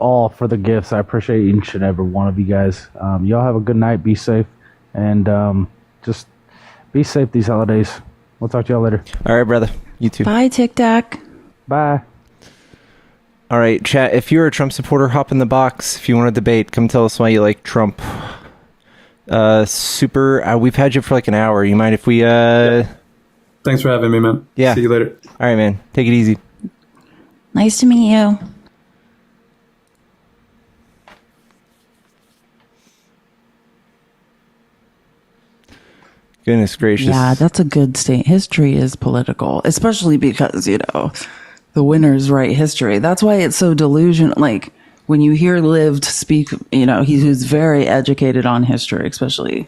all for the gifts. I appreciate each and every one of you guys. Y'all have a good night. Be safe. And just be safe these holidays. We'll talk to y'all later. All right, brother. You too. Bye, Tic Tac. Bye. All right, chat. If you're a Trump supporter, hop in the box. If you want to debate, come tell us why you like Trump. Super. We've had you for like an hour. You mind if we... Thanks for having me, man. Yeah. See you later. All right, man. Take it easy. Nice to meet you. Goodness gracious. Yeah, that's a good state. History is political, especially because, the winners write history. That's why it's so delusional. Like, when you hear Lived speak, he's very educated on history, especially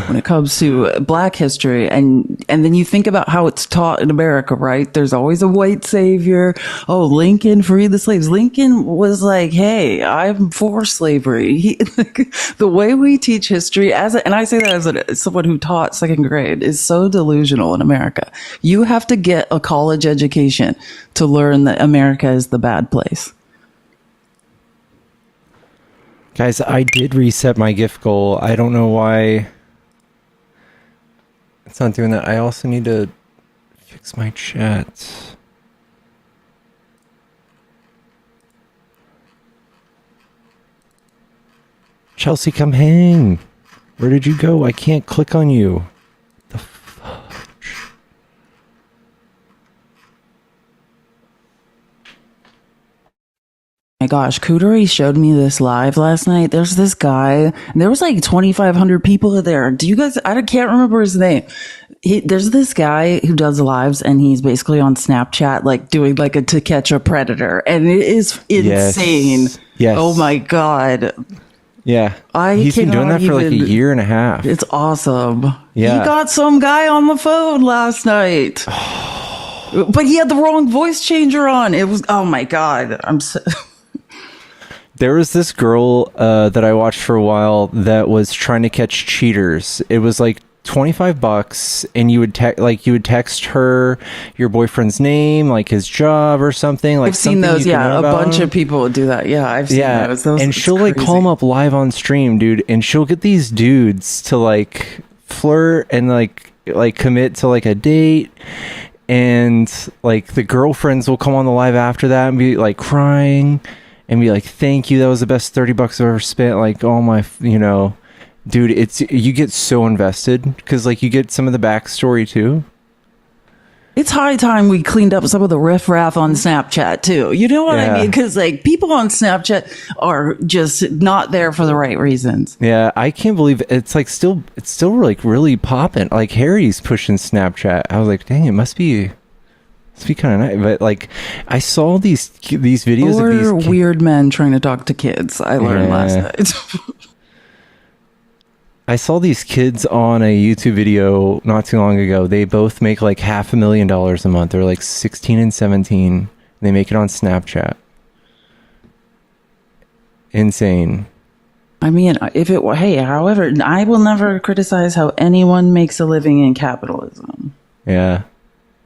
when it comes to Black history. And then you think about how it's taught in America, right? There's always a white savior. Oh, Lincoln freed the slaves. Lincoln was like, hey, I'm for slavery. The way we teach history, and I say that as someone who taught second grade, is so delusional in America. You have to get a college education to learn that America is the bad place. Guys, I did reset my gift goal. I don't know why it's not doing that. I also need to fix my chat. Chelsea, come hang. Where did you go? I can't click on you. The fudge. My gosh, Cootery showed me this live last night. There's this guy, and there was like 2,500 people there. Do you guys, I can't remember his name. There's this guy who does lives, and he's basically on Snapchat, like doing like a To Catch a Predator. And it is insane. Yes. Oh my God. Yeah. He's been doing that for like a year and a half. It's awesome. Yeah. He got some guy on the phone last night. But he had the wrong voice changer on. It was, oh my God. There was this girl that I watched for a while that was trying to catch cheaters. It was like $25, and you would text her your boyfriend's name, like his job or something. Like, I've seen those. Yeah, a bunch of people would do that. Yeah, I've seen those. And she'll like call them up live on stream, dude, and she'll get these dudes to like flirt and like commit to like a date. And like the girlfriends will come on the live after that and be like crying and be like, thank you, that was the best $30 I've ever spent. Like, oh my, dude, you get so invested because like you get some of the backstory too. It's high time we cleaned up some of the riffraff on Snapchat too. You know what I mean? Because like people on Snapchat are just not there for the right reasons. Yeah, I can't believe it's still like really popping. Like Harry's pushing Snapchat. I was like, dang, it must be kind of nice. But like, I saw these videos of these weird men trying to talk to kids. I learned last night. I saw these kids on a YouTube video not too long ago. They both make like $500,000 a month. They're like 16 and 17. They make it on Snapchat. Insane. I mean, however, I will never criticize how anyone makes a living in capitalism. Yeah.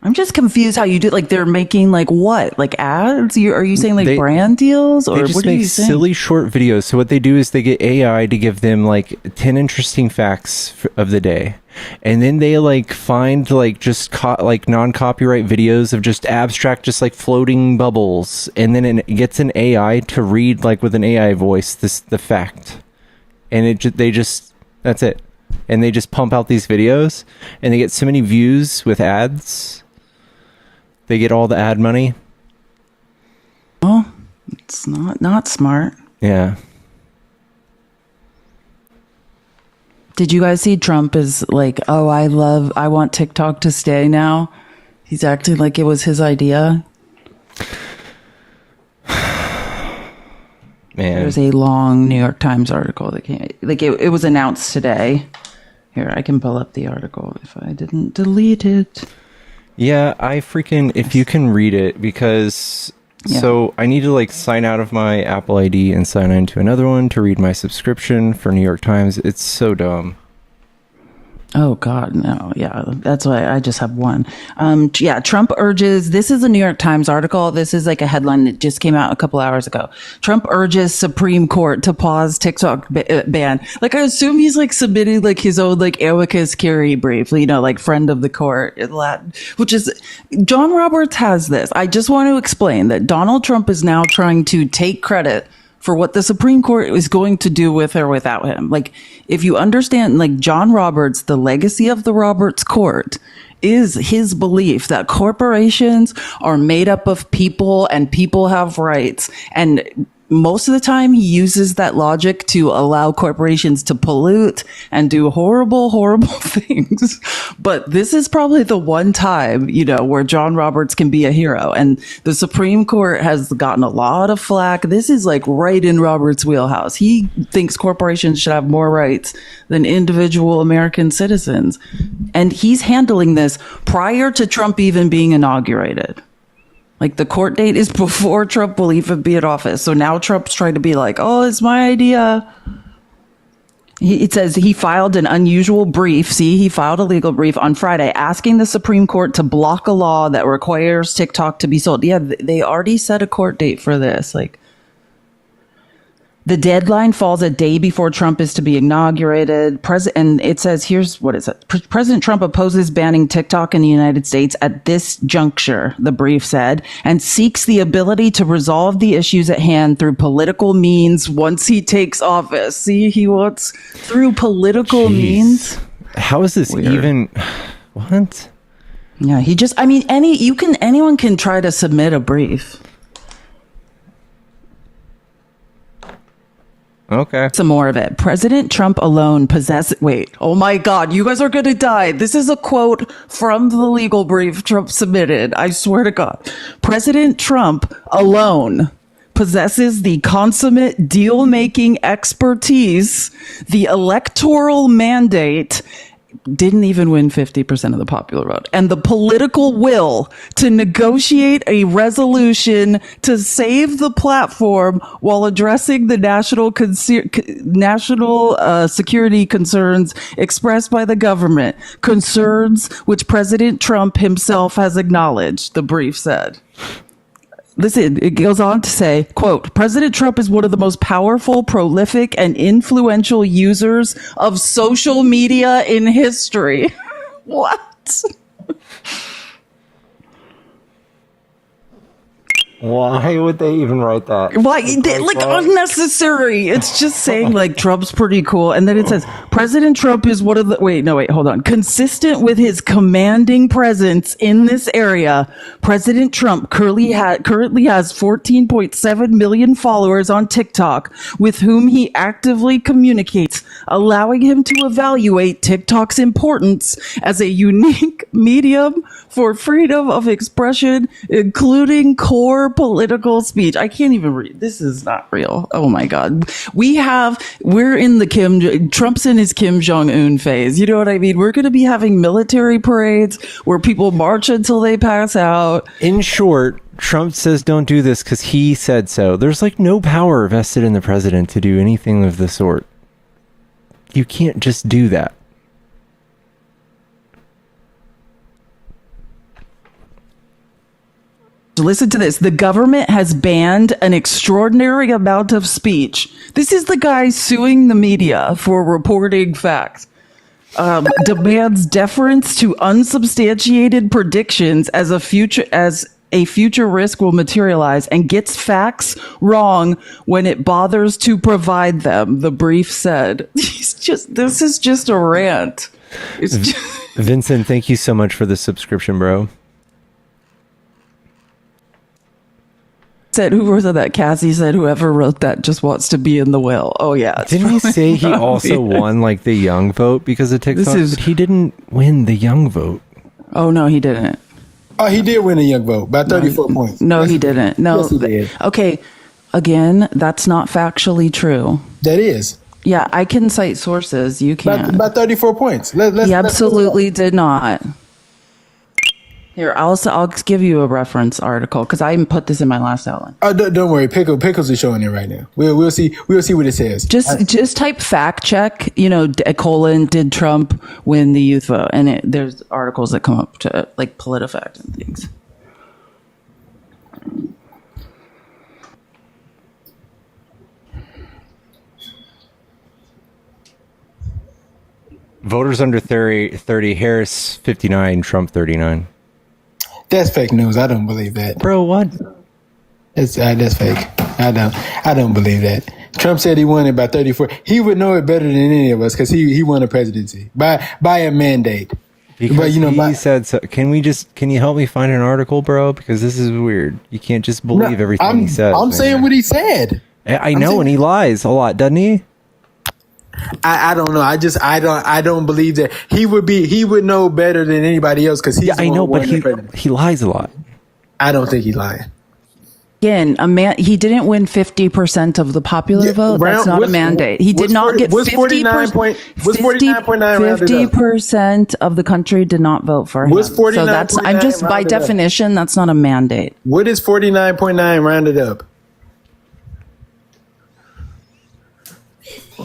I'm just confused how you do. Like they're making like what? Like ads? Are you saying like brand deals, or they just what make silly short videos? So what they do is they get AI to give them like 10 interesting facts of the day, and then they like find like just like non-copyright videos of just abstract, just like floating bubbles, and then it gets an AI to read like with an AI voice the fact, and that's it, and they just pump out these videos, and they get so many views with ads. They get all the ad money. Oh, it's not smart. Yeah. Did you guys see Trump is like, oh, I want TikTok to stay now? He's acting like it was his idea. Man. There's a long New York Times article that came, like it was announced today. Here, I can pull up the article if I didn't delete it. Yeah, if you can read it, because so I need to like sign out of my Apple ID and sign into another one to read my subscription for New York Times. It's so dumb. Oh God, no. Yeah, that's why I just have one. Yeah, Trump urges, this is a New York Times article. This is like a headline that just came out a couple hours ago. Trump urges Supreme Court to pause TikTok ban. Like, I assume he's like submitting like his own like amicus curiae brief, you know, like friend of the court, which is, John Roberts has this. I just want to explain that Donald Trump is now trying to take credit for what the Supreme Court is going to do with or without him. Like, if you understand, like, John Roberts, the legacy of the Roberts Court is his belief that corporations are made up of people and people have rights. And most of the time he uses that logic to allow corporations to pollute and do horrible, horrible things. But this is probably the one time, you know, where John Roberts can be a hero. And the Supreme Court has gotten a lot of flack. This is like right in Roberts' wheelhouse. He thinks corporations should have more rights than individual American citizens. And he's handling this prior to Trump even being inaugurated. Like, the court date is before Trump will even be in office. So now Trump's trying to be like, oh, it's my idea. It says he filed an unusual brief. See, he filed a legal brief on Friday asking the Supreme Court to block a law that requires TikTok to be sold. Yeah, they already set a court date for this. Like, the deadline falls a day before Trump is to be inaugurated. And it says, here's what it says. President Trump opposes banning TikTok in the United States at this juncture, the brief said, and seeks the ability to resolve the issues at hand through political means once he takes office. See, he wants through political means. How is this Weird. even? What? Yeah, he just, I mean, anyone can try to submit a brief. Okay. Some more of it. President Trump alone possesses. Wait. Oh my God. You guys are going to die. This is a quote from the legal brief Trump submitted. I swear to God. President Trump alone possesses the consummate deal-making expertise, the electoral mandate, didn't even win 50% of the popular vote, and the political will to negotiate a resolution to save the platform while addressing the national security concerns expressed by the government, concerns which President Trump himself has acknowledged, the brief said. Listen, it goes on to say, quote, President Trump is one of the most powerful, prolific, and influential users of social media in history. What? Why would they even write that? Why? Like, unnecessary. It's just saying, like, Trump's pretty cool. And then it says, President Trump is one of the, hold on. Consistent with his commanding presence in this area, President Trump currently has 14.7 million followers on TikTok with whom he actively communicates, allowing him to evaluate TikTok's importance as a unique medium for freedom of expression, including core political speech. I can't even read. This is not real. Oh my God. We're in the Trump's in his Kim Jong-un phase. You know what I mean? We're going to be having military parades where people march until they pass out. In short, Trump says don't do this because he said so. There's like no power vested in the president to do anything of the sort. You can't just do that. Listen to this. The government has banned an extraordinary amount of speech. This is the guy suing the media for reporting facts. Demands deference to unsubstantiated predictions as a future risk will materialize, and gets facts wrong when it bothers to provide them, the brief said. This is just a rant. Vincent, thank you so much for the subscription, bro. Who wrote that? Cassie said whoever wrote that just wants to be in the will. Oh yeah. Didn't he say he also won like the young vote because of TikTok? But he didn't win the young vote. Oh no, he didn't. Oh, he did win a young vote by 34 points. No, he didn't. No. Yes, he did. Okay. Again, that's not factually true. That is. Yeah, I can cite sources. You can't. By 34 points. He absolutely did not. Here, I'll give you a reference article because I even put this in my last outline. Don't worry, Pickles is showing it right now. We'll see what it says. Just type fact check. Did Trump win the youth vote? And there's articles that come up to like PolitiFact and things. Voters under 30, Harris 59, Trump 39. That's fake news. I don't believe that. Bro, what? That's fake. I don't believe that. Trump said he won it by 34. He would know it better than any of us because he won the presidency by a mandate. Because But, he said so. Can you help me find an article, bro? Because this is weird. You can't just believe everything he says. I'm man. saying what he said. I know, and he lies a lot, doesn't he? I don't know. I don't believe that he would know better than anybody else because he's Yeah, the I one know, who but won the presidency. he lies a lot. I don't think he's lying. Again, he didn't win 50% of the popular vote. That's not a mandate. He did not get 50%. 50% of the country did not vote for him. Was So 49.9 I'm just by rounded up? definition, that's not a mandate. What is 49.9 rounded up?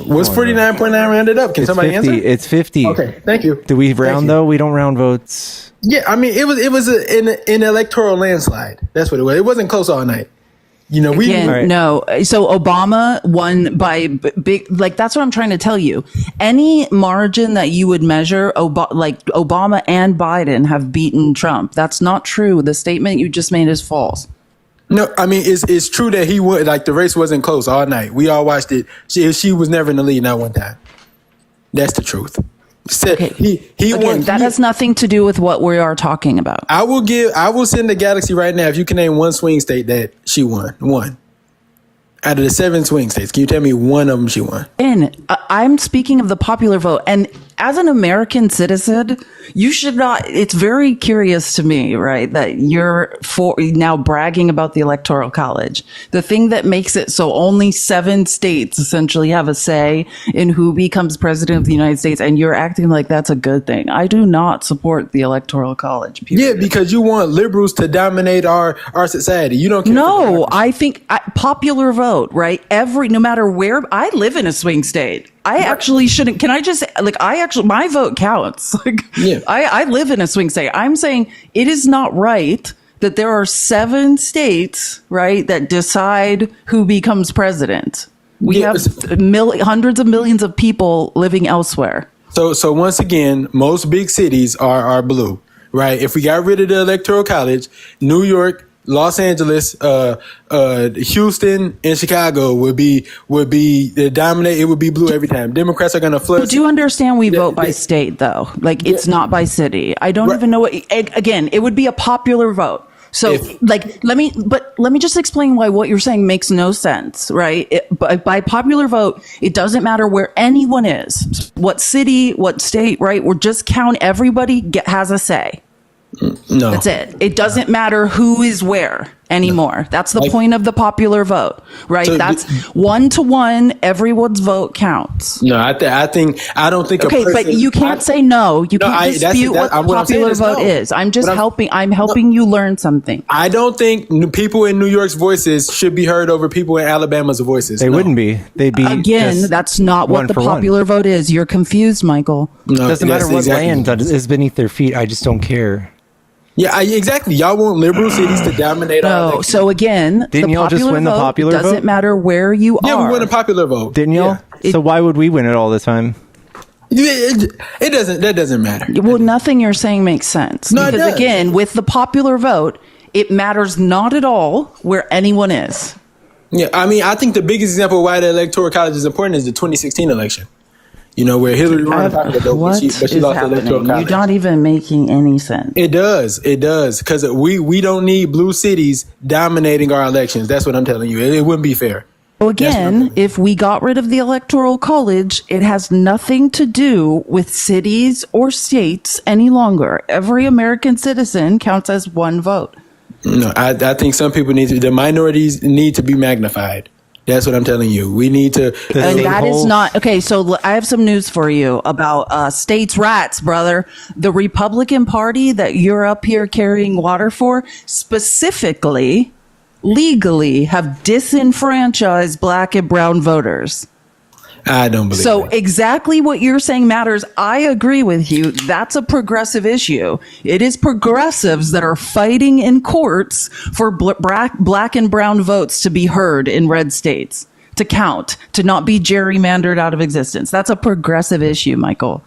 What's 49.9 rounded up? Can It's somebody 50. answer? It's 50. Okay, thank you. Do we Thank round you. though? We don't round votes. Yeah, I mean, it was an electoral landslide. That's what it was. It wasn't close all night. Again, Right. no. So Obama won by big, like that's what I'm trying to tell you. Any margin that you would measure, like Obama and Biden have beaten Trump. That's not true. The statement you just made is false. No, I mean it's true that he won. Like the race wasn't close all night. We all watched it. She was never in the lead, not one time. That's the truth. Said he Again, won. that has nothing to do with what we are talking about. I will send the Galaxy right now if you can name one swing state that she won. One out of the 7 swing states. Can you tell me one of them she won? And I'm speaking of the popular vote. And as an American citizen, you should not. It's very curious to me, right, that you're now bragging about the Electoral College. The thing that makes it so only 7 states essentially have a say in who becomes president of the United States, and you're acting like that's a good thing. I do not support the Electoral College. Period. Yeah, because you want liberals to dominate our society. You don't care. No, I think popular vote, right? No matter where I live in a swing state. I actually shouldn't. Can I just my vote counts. Like, Yeah. I live in a swing state. I'm saying it is not right that there are 7 states, right, that decide who becomes president. We Yeah, have hundreds of millions of people living elsewhere. So once again, most big cities are blue, right? If we got rid of the Electoral College, New York, Los Angeles, Houston, and Chicago would be the dominate. It would be blue every time. Democrats are going to flood. But do you understand we vote by state, though? Like, it's not by city. I don't even know what. Again, it would be a popular vote. So, let me just explain why what you're saying makes no sense, right? By popular vote, it doesn't matter where anyone is, what city, what state, right? We're just count everybody has a say. No, That's it. It doesn't matter who is where anymore. That's the point of the popular vote, right? So That's 1-to-1. Everyone's vote counts. No, I don't think. Okay, but you can't say no. You can't dispute what the what I'm saying popular is vote no. is. I'm just But helping. I'm helping you learn something. I don't think people in New York's voices should be heard over people in Alabama's voices. They No. wouldn't be. They'd be Again, just that's not what one the for one. popular vote is. You're confused, Michael. No, Doesn't matter that's what exactly land is beneath their feet. I just don't care. Yeah, exactly. Y'all want liberal cities to dominate our No. elections. So again, Didn't the y'all just popular win the vote popular doesn't vote? matter where you Yeah, are. we won a popular vote. Didn't y'all? Yeah. So why would we win it all the time? It doesn't. That doesn't matter. Well, nothing you're saying makes sense. No, it because does. again, with the popular vote, it matters not at all where anyone is. Yeah, I mean, I think the biggest example of why the Electoral College is important is the 2016 election. Where Hillary won the popular vote, What but she is lost the Electoral happening? College. You're not even making any sense. It does, because we don't need blue cities dominating our elections. That's what I'm telling you. It wouldn't be fair. So That's again, nothing. if we got rid of the Electoral College, it has nothing to do with cities or states any longer. Every American citizen counts as one vote. No, I think some people the minorities need to be magnified. That's what I'm telling you. We need to. And that is sinkholes. not okay. So I have some news for you about states' rights, brother. The Republican Party that you're up here carrying water for, specifically, legally, have disenfranchised black and brown voters. I don't believe So that. exactly what you're saying matters. I agree with you. That's a progressive issue. It is progressives that are fighting in courts for black and brown votes to be heard in red states, to count, to not be gerrymandered out of existence. That's a progressive issue, Michael.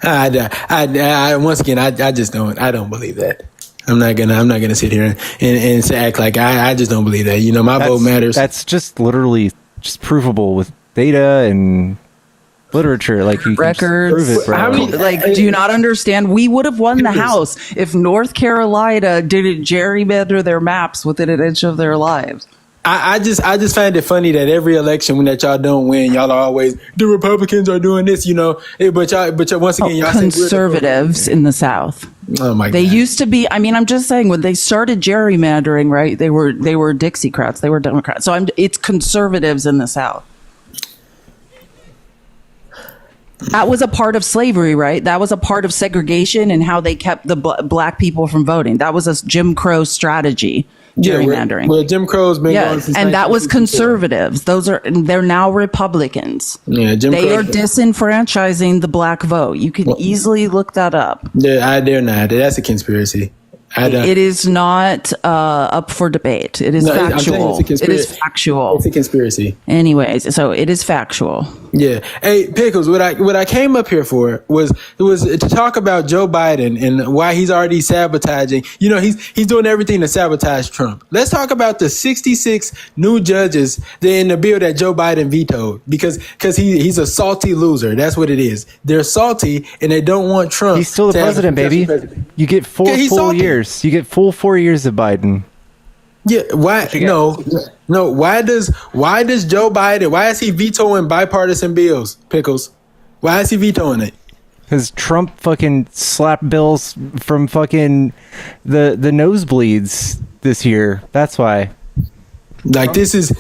Once again, I just don't. I don't believe that. I'm not gonna sit here and act like I just don't believe that. You know, my vote matters. That's just literally just provable with data and literature. Like you can just Records. prove it, bro. How many- Like, do you not understand? We would have won the House if North Carolina didn't gerrymander their maps within an inch of their lives. I just find it funny that every election when that y'all don't win, y'all are always the Republicans are doing this, you know. But y'all once again, y'all say we're the- Conservatives in the South. Oh my They god! used to be. I mean, I'm just saying when they started gerrymandering, right? They were Dixiecrats. They were Democrats. So it's conservatives in the South. That was a part of slavery, right? That was a part of segregation and how they kept the black people from voting. That was a Jim Crow strategy, gerrymandering. Well, Jim Crow's been Yeah, going since and that was 1964. conservatives. They're now Republicans. Yeah, Jim They Crow. are disenfranchising the black vote. You can easily look that up. They're not. That's a conspiracy. I don't. It is not up for debate. It is No, I'm telling you, factual. it's a It is conspiracy. factual. It's a conspiracy. Anyways, so it is factual. Yeah. Hey, Pickles, what I came up here for was to talk about Joe Biden and why he's already sabotaging. You know, he's doing everything to sabotage Trump. Let's talk about the 66 new judges that in the bill that Joe Biden vetoed because he's a salty loser. That's what it is. They're salty and they don't want Trump. He's still the to have president, baby. president. You get Yeah, he's full salty. years. You get full 4 years of Biden. Yeah, why? No. Why does Joe Biden? Why is he vetoing bipartisan bills? Pickles. Why is he vetoing it? Because Trump fucking slapped bills from fucking the nosebleeds this year. That's why. Like this is.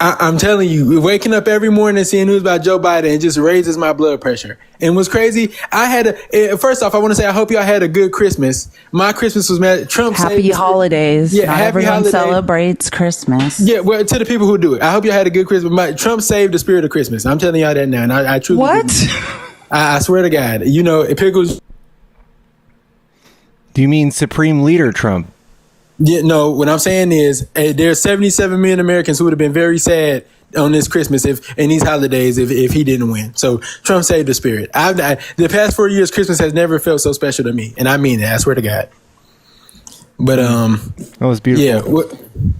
I'm telling you, waking up every morning and seeing news about Joe Biden, it just raises my blood pressure. And what's crazy, first off, I want to say I hope y'all had a good Christmas. My Christmas was mad. Trump Happy saved- holidays. Yeah, Not happy everyone holidays. celebrates Christmas. Yeah, well, to the people who do it, I hope y'all had a good Christmas. Trump saved the spirit of Christmas. I'm telling y'all that now, and I truly What? believe it. I swear to God, you know, Pickles. Do you mean Supreme Leader Trump? Yeah, no, what I'm saying is there's 77 million Americans who would have been very sad on this Christmas in these holidays if he didn't win. So Trump saved the spirit. The past 4 years, Christmas has never felt so special to me, and I mean that. I swear to God. But That was beautiful.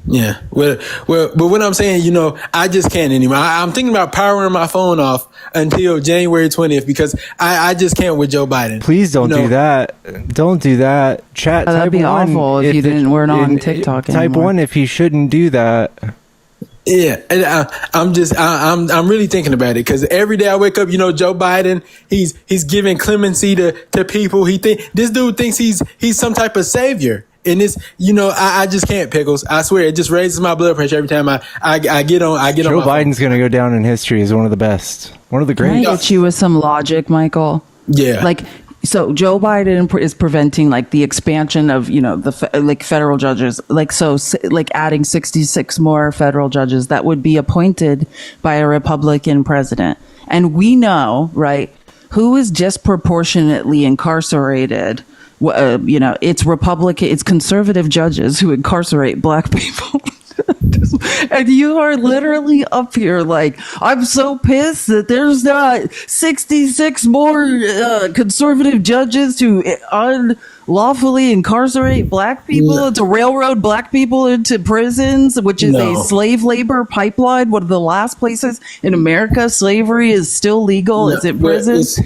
Well, but what I'm saying, you know, I just can't anymore. I'm thinking about powering my phone off until January 20th because I just can't with Joe Biden. Please don't You know, do that. Don't do that. Chat. Oh, that'd type be one awful if you weren't on TikTok Type anymore. one if he shouldn't do that. Yeah, and I'm really thinking about it because every day I wake up, you know, Joe Biden, he's giving clemency to people. This dude thinks he's some type of savior. And this, you know, I just can't, Pickles. I swear, it just raises my blood pressure every time I get on. Joe on my phone. Biden's gonna go down in history as one of the best, one of the Can I greatest. get you with some logic, Michael? Yeah, Like, so Joe Biden is preventing like the expansion of, you know, like federal judges, like adding 66 more federal judges that would be appointed by a Republican president. And we know, right, who is disproportionately incarcerated. You know, it's conservative judges who incarcerate black people. And you are literally up here like, I'm so pissed that there's not 66 more conservative judges who unlawfully incarcerate black people, to railroad black people into prisons, which is a slave labor pipeline. One of the last places in America slavery is still legal is in prisons.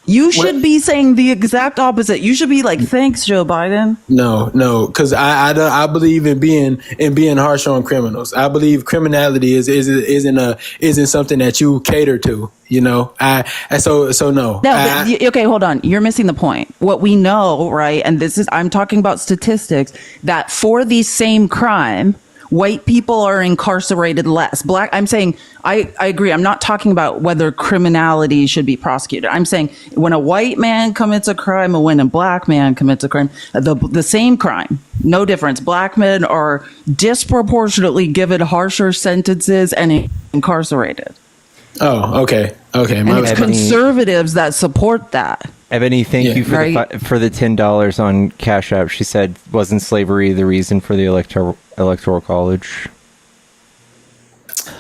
You should be saying the exact opposite. You should be like, thanks, Joe Biden. No, because I believe in being harsh on criminals. I believe criminality isn't something that you cater to. You know, so no. No, but okay, hold on. You're missing the point. What we know, right? And I'm talking about statistics that for the same crime, white people are incarcerated less. I'm saying, I agree. I'm not talking about whether criminality should be prosecuted. I'm saying when a white man commits a crime and when a black man commits a crime, the same crime, no difference. Black men are disproportionately given harsher sentences and incarcerated. Oh, okay. Okay. And it's conservatives that support that. Ebony, thank you for Right. for the $10 on Cash App. She said, wasn't slavery the reason for the electoral college?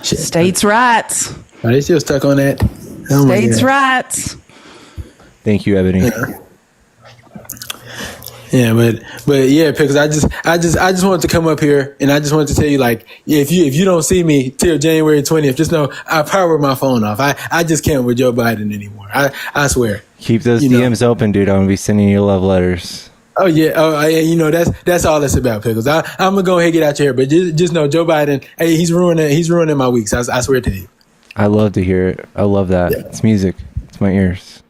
Shit. States' rights. Are they still stuck on that? Oh my States' God. rights. Thank you, Ebony. Yeah, but yeah, because I just wanted to come up here and I just wanted to tell you, like, if you don't see me till January 20th, just know I powered my phone off. I just can't with Joe Biden anymore. I swear. Keep those You know. DMs open, dude. I'm gonna be sending you love letters. Oh yeah. You know, that's all it's about, Pickles. I'm gonna go ahead and get out here, but just know Joe Biden. Hey, he's ruining my weeks. I swear to you. I love to hear it. I love that. Yeah. It's music. It's my ears.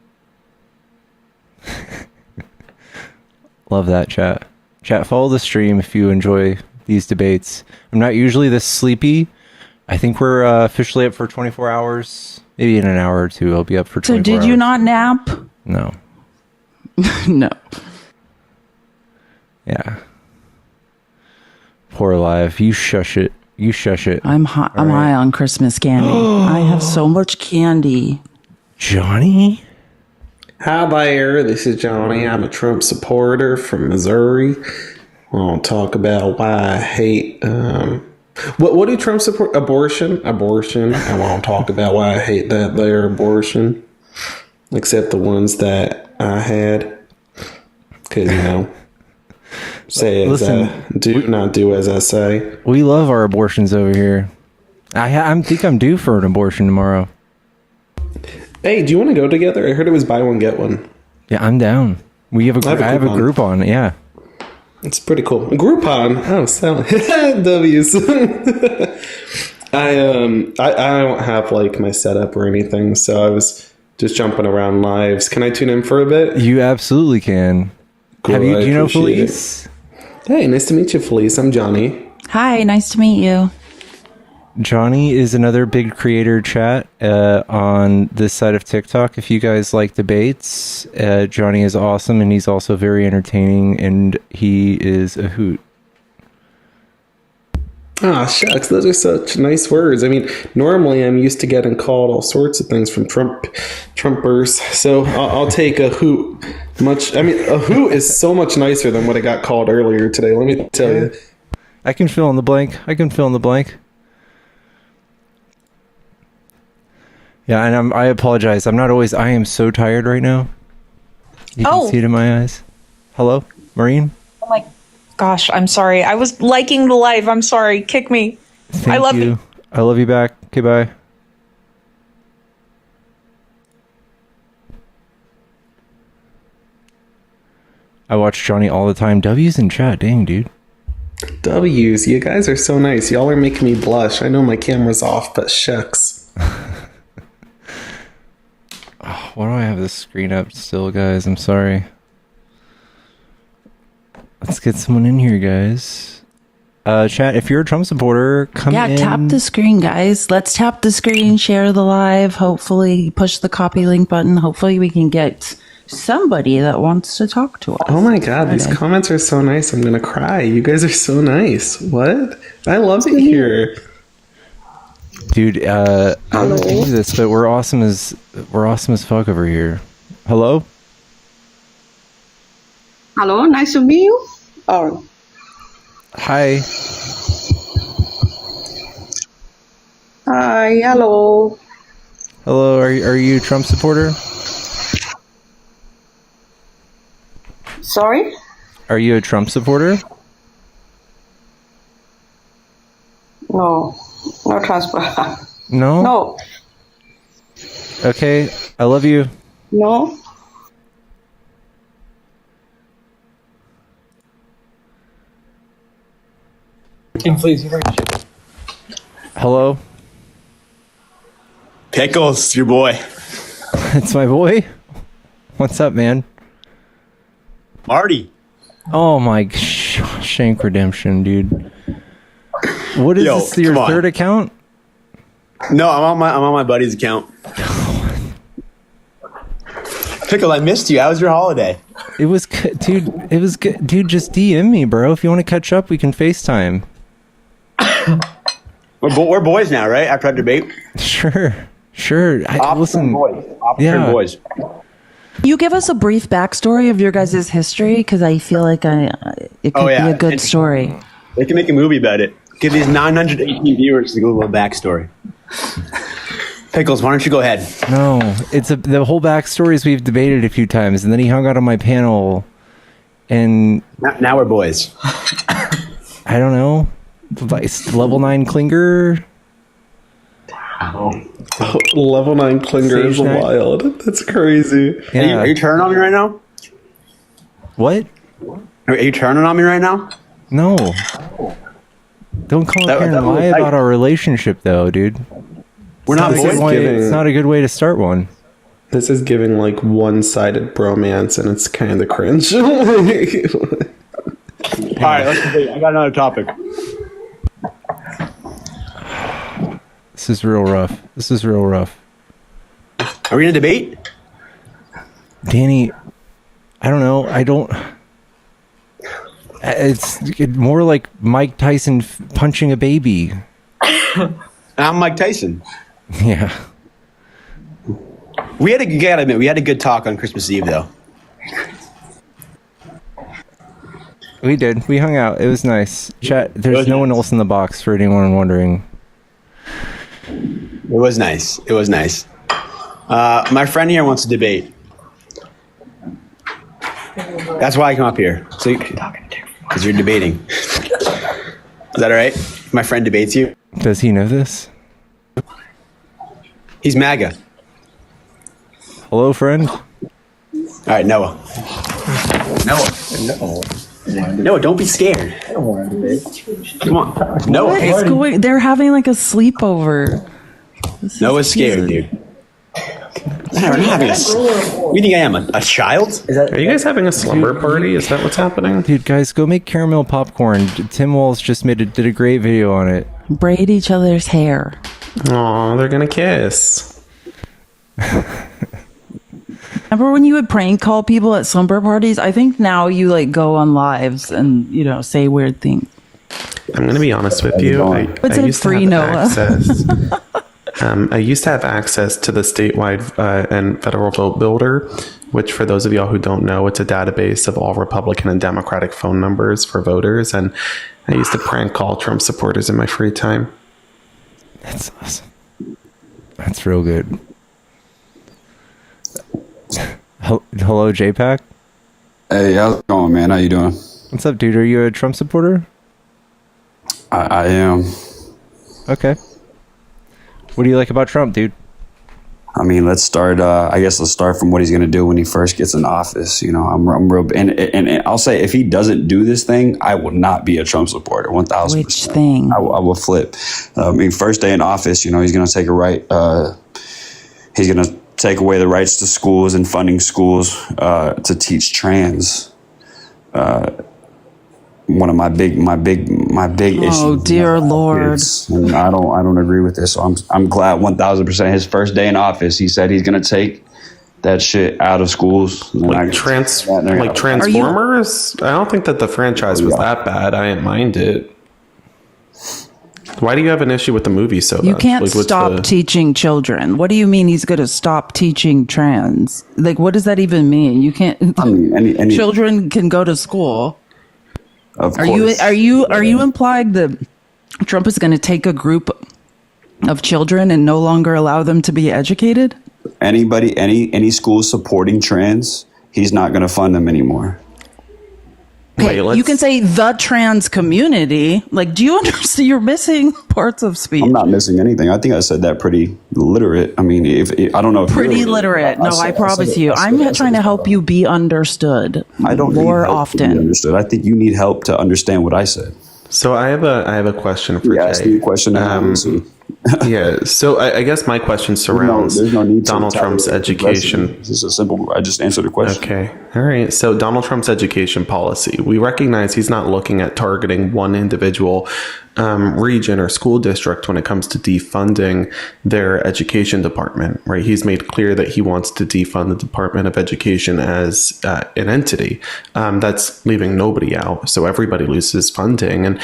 Love that, chat. Chat, follow the stream if you enjoy these debates. I'm not usually this sleepy. I think we're officially up for 24 hours. Maybe in an hour or two, I'll be up for 24 So hours. did you not nap? No. No. Yeah. Poor Live. You shush it. You shush it. I'm high. I'm right. high on Christmas candy. I have so much candy. Johnny? Hi there, this is Johnny. I'm a Trump supporter from Missouri. I want to talk about why I hate. What do Trump support? Abortion. I want to talk about why I hate that their abortion, except the ones that I had. Because say as Listen, I do, not do as I say. We love our abortions over here. I think I'm due for an abortion tomorrow. Hey, do you want to go together? I heard it was buy one get one. Yeah, I'm down. We have I have a group on. Yeah. It's pretty cool. Groupon. Oh, so W's. I don't have like my setup or anything, so I was just jumping around lives. Can I tune in for a bit? You absolutely can. Cool, Do you know appreciate it. Felice? Hey, nice to meet you, Felice. I'm Johnny. Hi, nice to meet you. Johnny is another big creator, chat, on this side of TikTok. If you guys like debates, Johnny is awesome, and he's also very entertaining, and he is a hoot. Ah, shucks, those are such nice words. I mean, normally I'm used to getting called all sorts of things from Trumpers, so I'll take a hoot. A hoot is so much nicer than what I got called earlier today. Let me tell you. I can fill in the blank. Yeah, and I apologize. I am so tired right now. You can see it in my eyes. Hello, Maureen? Oh my gosh, I'm sorry. I was liking the live. I'm sorry. Kick me. Thank love you. you. I love you back. Okay, bye. I watch Johnny all the time. W's in chat. Dang, dude. W's, you guys are so nice. Y'all are making me blush. I know my camera's off, but shucks. Why do I have this screen up still, guys? I'm sorry. Let's get someone in here, guys. Chat, if you're a Trump supporter, come in. Yeah, tap the screen, guys. Let's tap the screen, share the live. Hopefully, push the copy link button. Hopefully, we can get somebody that wants to talk to us. Oh my god, these Friday. comments are so nice. I'm gonna cry. You guys are so nice. What? I love it here. Dude, I don't know if you do this, but we're awesome as fuck over here. Hello? Hello, nice to meet you. Oh, Hi. hi, hello. Hello, are you a Trump supporter? Sorry? Are you a Trump supporter? No, no transfer. No? No, Okay, I love you. no. Hello? Pickles, your boy. It's my boy. What's up, man? Marty. Oh my Shank Redemption, dude. What is Yo, this? Your come on. third account? No, I'm on my buddy's account. Pickle, I missed you. How was your holiday? It was good, dude. It was good, dude. Just DM me, bro. If you want to catch up, we can FaceTime. We're boys now, right? After our debate. Sure. Listen, boys. Yeah. Boys. You give us a brief backstory of your guys' history because I feel like it could be a good story. They can make a movie about it. Give these 918 viewers the Google backstory. Pickles, why don't you go ahead? No, it's the whole backstories we've debated a few times, and then he hung out on my panel, and Now we're boys. I don't know, like level 9 Klinger. Level 9 Klinger is Sage Knight. wild. That's crazy. Yeah. Are you turning on me right now? What? Are you turning on me right now? No. Don't call up here and lie about our relationship, though, dude. We're not boys. It's not a good way to start one. This is giving like one-sided bromance, and it's kind of cringe. All right, let's debate. I got another topic. This is real rough. Are we gonna debate? Danny, I don't know. It's more like Mike Tyson punching a baby. I'm Mike Tyson. Yeah. We had a good talk on Christmas Eve, though. We did. We hung out. It was nice. Chat, there's no one else in the box for anyone wondering. It was nice. My friend here wants to debate. That's why I come up here. So you're talking to, because you're debating. Is that all right? My friend debates you. Does he know this? He's MAGA. Hello, friend. All right, Noah. Noah, don't be scared. Come on, Noah. What is going? They're having like a sleepover. Noah's scared, dude. We're not having you think I am a child? Are you guys having a slumber party? Is that what's happening? Dude, guys, go make caramel popcorn. Tim Walls just did a great video on it. Braid each other's hair. Aw, they're gonna kiss. Remember when you would prank call people at slumber parties? I think now you like go on lives and say weird things. I'm gonna be honest with you. I used to have access. I used to have access to the statewide and federal vote builder, which for those of y'all who don't know, it's a database of all Republican and Democratic phone numbers for voters. And I used to prank call Trump supporters in my free time. That's awesome. That's real good. Hello, JPAC. Hey, how's it going, man? How you doing? What's up, dude? Are you a Trump supporter? I am. Okay. What do you like about Trump, dude? I mean, let's start. Let's start from what he's going to do when he first gets in office. I'm real, and I'll say if he doesn't do this thing, I will not be a Trump supporter. 1,000%. Which thing? I will flip. First day in office, he's going to take he's going to take away the rights to schools and funding schools to teach trans. One of my big issues. Oh dear Lord! And I don't agree with this. So I'm glad 1,000%. His first day in office, he said he's gonna take that shit out of schools. Transformers. I don't think that the franchise was that bad. I didn't mind it. Why do you have an issue with the movie so much? You can't stop teaching children. What do you mean he's going to stop teaching trans? Like, what does that even mean? You can't. I mean, children can go to school. Of course. Are you implying that Trump is going to take a group of children and no longer allow them to be educated? Any school supporting trans, he's not going to fund them anymore. Okay, you can say the trans community. Like, do you understand? You're missing parts of speech. I'm not missing anything. I think I said that pretty literate. I mean, I don't know. If pretty literate. No, I promise you. I'm trying to help you be understood. I don't more need help often. To be understood. I think you need help to understand what I said. So I have a question for Jay. Ask me a question. Yeah. So I guess my question surrounds there's no need to Donald Trump's education. This is a simple. I just answered the question. Okay. All right. So Donald Trump's education policy, we recognize he's not looking at targeting one individual region or school district when it comes to defunding their education department, right? He's made clear that he wants to defund the Department of Education as an entity. That's leaving nobody out. So everybody loses funding. And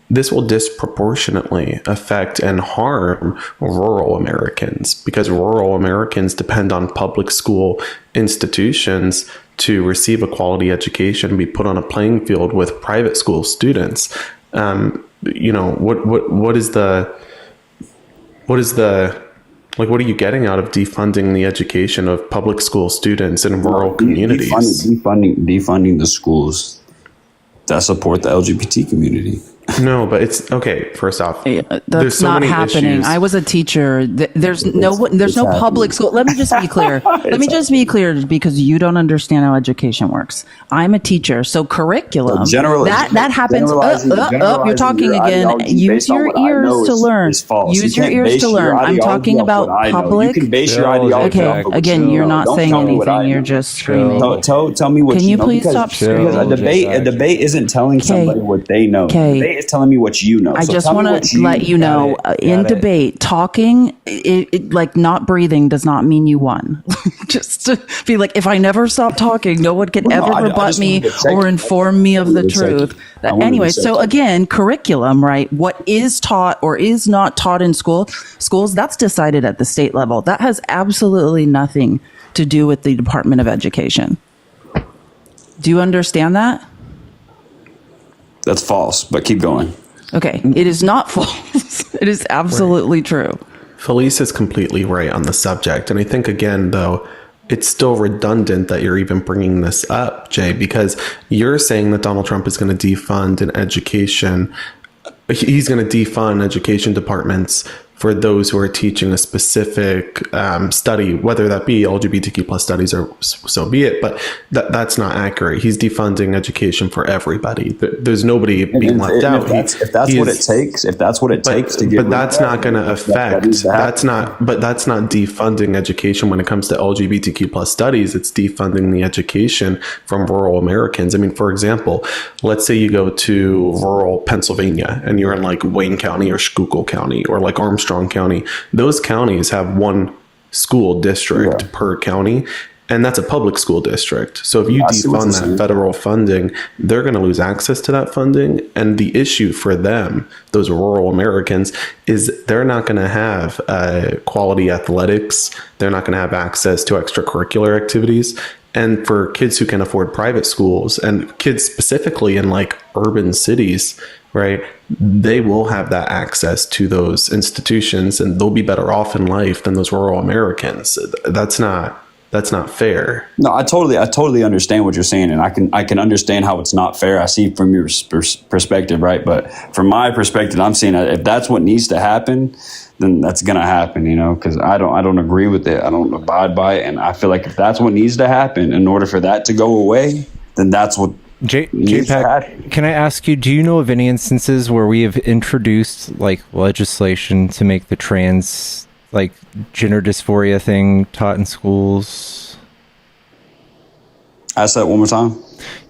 this will disproportionately affect and harm rural Americans because rural Americans depend on public school institutions to receive a quality education and be put on a playing field with private school students. You know, what is the what are you getting out of defunding the education of public school students in rural communities? Defunding the schools that support the LGBT community. No, but it's okay. First off, that's so not many happening. issues. I was a teacher. There's no public school. Let me just be clear. Let me just be clear because you don't understand how education works. I'm a teacher, so curriculum that happens. You're talking again. Use your ears to learn. Use your ears to learn. I'm talking about public. You can base your ideology. Okay, again, you're not saying anything. You're just screaming. Tell me what. Can you please stop screaming? Because a debate isn't telling somebody what they know. Debate is telling me what you know. I just want to let you know, in debate, talking, like not breathing does not mean you won. Just to be like, if I never stop talking, no one can ever rebut me or inform me of the truth. Anyway, so again, curriculum, right? What is taught or is not taught in schools, that's decided at the state level. That has absolutely nothing to do with the Department of Education. Do you understand that? That's false, but keep going. Okay, it is not false. It is absolutely true. Felice is completely right on the subject. And I think, again, though, it's still redundant that you're even bringing this up, Jay, because you're saying that Donald Trump is going to defund an education. He's going to defund education departments for those who are teaching a specific study, whether that be LGBTQ plus studies or so be it. But that's not accurate. He's defunding education for everybody. There's nobody being left out. If that's what it takes to get. But that's not going to affect. That's not defunding education when it comes to LGBTQ plus studies. It's defunding the education from rural Americans. I mean, for example, let's say you go to rural Pennsylvania and you're in like Wayne County or Schuylkill County or like Armstrong County. Those counties have one school district per county, and that's a public school district. So if you defund that federal funding, they're going to lose access to that funding. And the issue for them, those rural Americans, is they're not going to have quality athletics. They're not going to have access to extracurricular activities. And for kids who can afford private schools and kids specifically in like urban cities, right, they will have that access to those institutions and they'll be better off in life than those rural Americans. That's not fair. No, I totally understand what you're saying, and I can understand how it's not fair. I see from your perspective, right? But from my perspective, I'm saying that if that's what needs to happen, then that's gonna happen, you know, because I don't agree with it. I don't abide by it, and I feel like if that's what needs to happen in order for that to go away, then that's what. JPEG, can I ask you, do you know of any instances where we have introduced like legislation to make the trans like gender dysphoria thing taught in schools? Ask that one more time.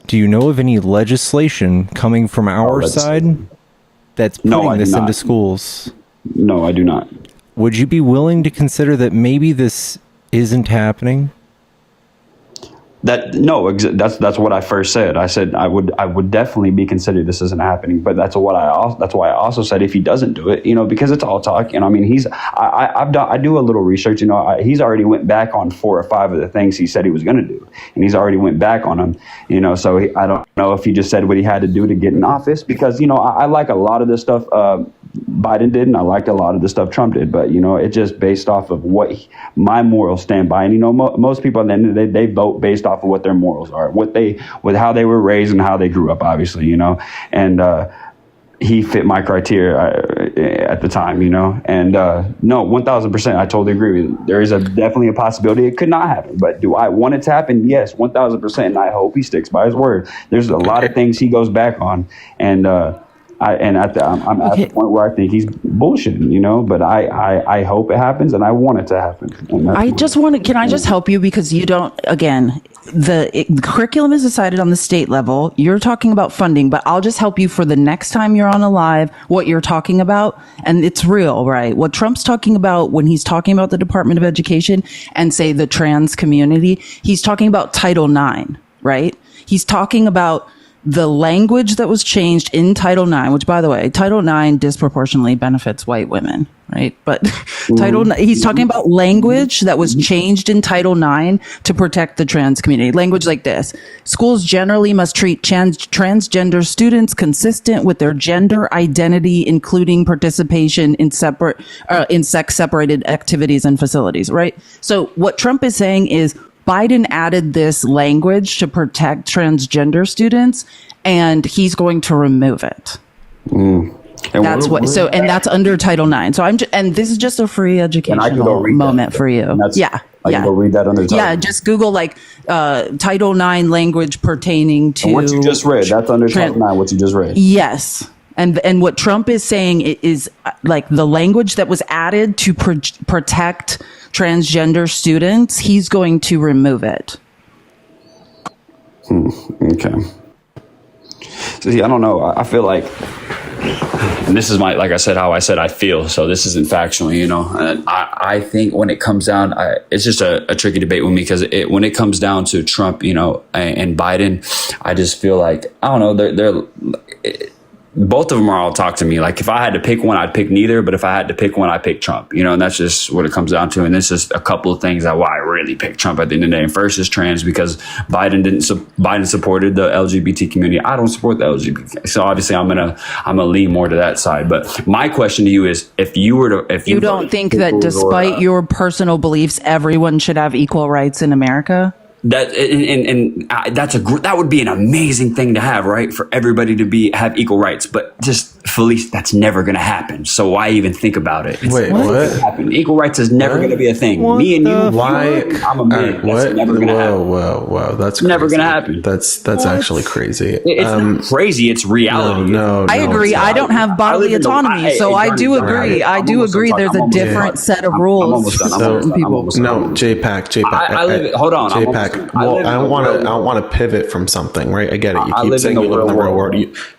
Do you know of any legislation coming from our side that's putting this into schools? No, I do not. Would you be willing to consider that maybe this isn't happening? That's what I first said. I said I would definitely be considered this isn't happening, but that's why I also said if he doesn't do it, you know, because it's all talk. And I mean, I do a little research. You know, he's already went back on 4 or 5 of the things he said he was going to do, and he's already went back on them. You know, so I don't know if he just said what he had to do to get in office, because you know I like a lot of the stuff Biden did, and I liked a lot of the stuff Trump did, but you know, it's just based off of what my morals stand by. And you know, most people at the end of the day, they vote based off of what their morals are, with how they were raised and how they grew up, obviously, you know. And he fit my criteria at the time, you know. And no, 1,000%, I totally agree with you. There is definitely a possibility it could not happen, but do I want it to happen? Yes, 1,000%, and I hope he sticks by his word. There's a lot of things he goes back on, and I'm at Okay. the point where I think he's bullshitting, you know. But I hope it happens, and I want it to happen. And that's I my- just want to, can I just help you? Because you don't, again, the curriculum is decided on the state level. You're talking about funding, but I'll just help you for the next time you're on a live, what you're talking about. And it's real, right? What Trump's talking about when he's talking about the Department of Education and say the trans community, he's talking about Title IX, right? He's talking about the language that was changed in Title IX, which, by the way, Title IX disproportionately benefits white women, right? But he's talking about language that was changed in Title IX to protect the trans community. Language like this: schools generally must treat transgender students consistent with their gender identity, including participation in sex-separated activities and facilities, right? So what Trump is saying is, Biden added this language to protect transgender students, and he's going to remove it. That's what. So, and that's under Title IX. So and this is just a free educational moment for you. Yeah. I can go read that under Title. Yeah, just Google like Title IX language pertaining to what you just read. That's under Title IX. What you just read. Yes. And what Trump is saying is like the language that was added to protect transgender students, he's going to remove it. Okay. So, see, I don't know. I feel like, and this is like I said, how I said I feel. So this isn't factual, you know. And I think when it comes down, it's just a tricky debate with me because when it comes down to Trump, you know, and Biden, I just feel like, I don't know, both of them are all talk to me. Like if I had to pick one, I'd pick neither. But if I had to pick one, I'd pick Trump. You know, and that's just what it comes down to. And it's just a couple of things that why I really pick Trump at the end of the day. And first is trans because Biden supported the LGBT community. I don't support the LGBT. So obviously I'm gonna lean more to that side. But my question to you is, if you don't think that despite your personal beliefs, everyone should have equal rights in America? That that would be an amazing thing to have, right? For everybody to have equal rights, but just Felice, that's never going to happen. So why even think about it? Wait, what? Happen. Equal rights is never going to be a thing. Me and you, why? I'm a man. That's never going to happen. Whoa, that's never going to happen. That's actually crazy. It's not crazy. It's reality. No, I agree. I don't have bodily autonomy, so I do agree. I do agree. There's a different set of rules for certain people. No, JPAC. Hold on. JPAC. Well, I don't want to pivot from something, right? I get it. You keep saying you live in the real world.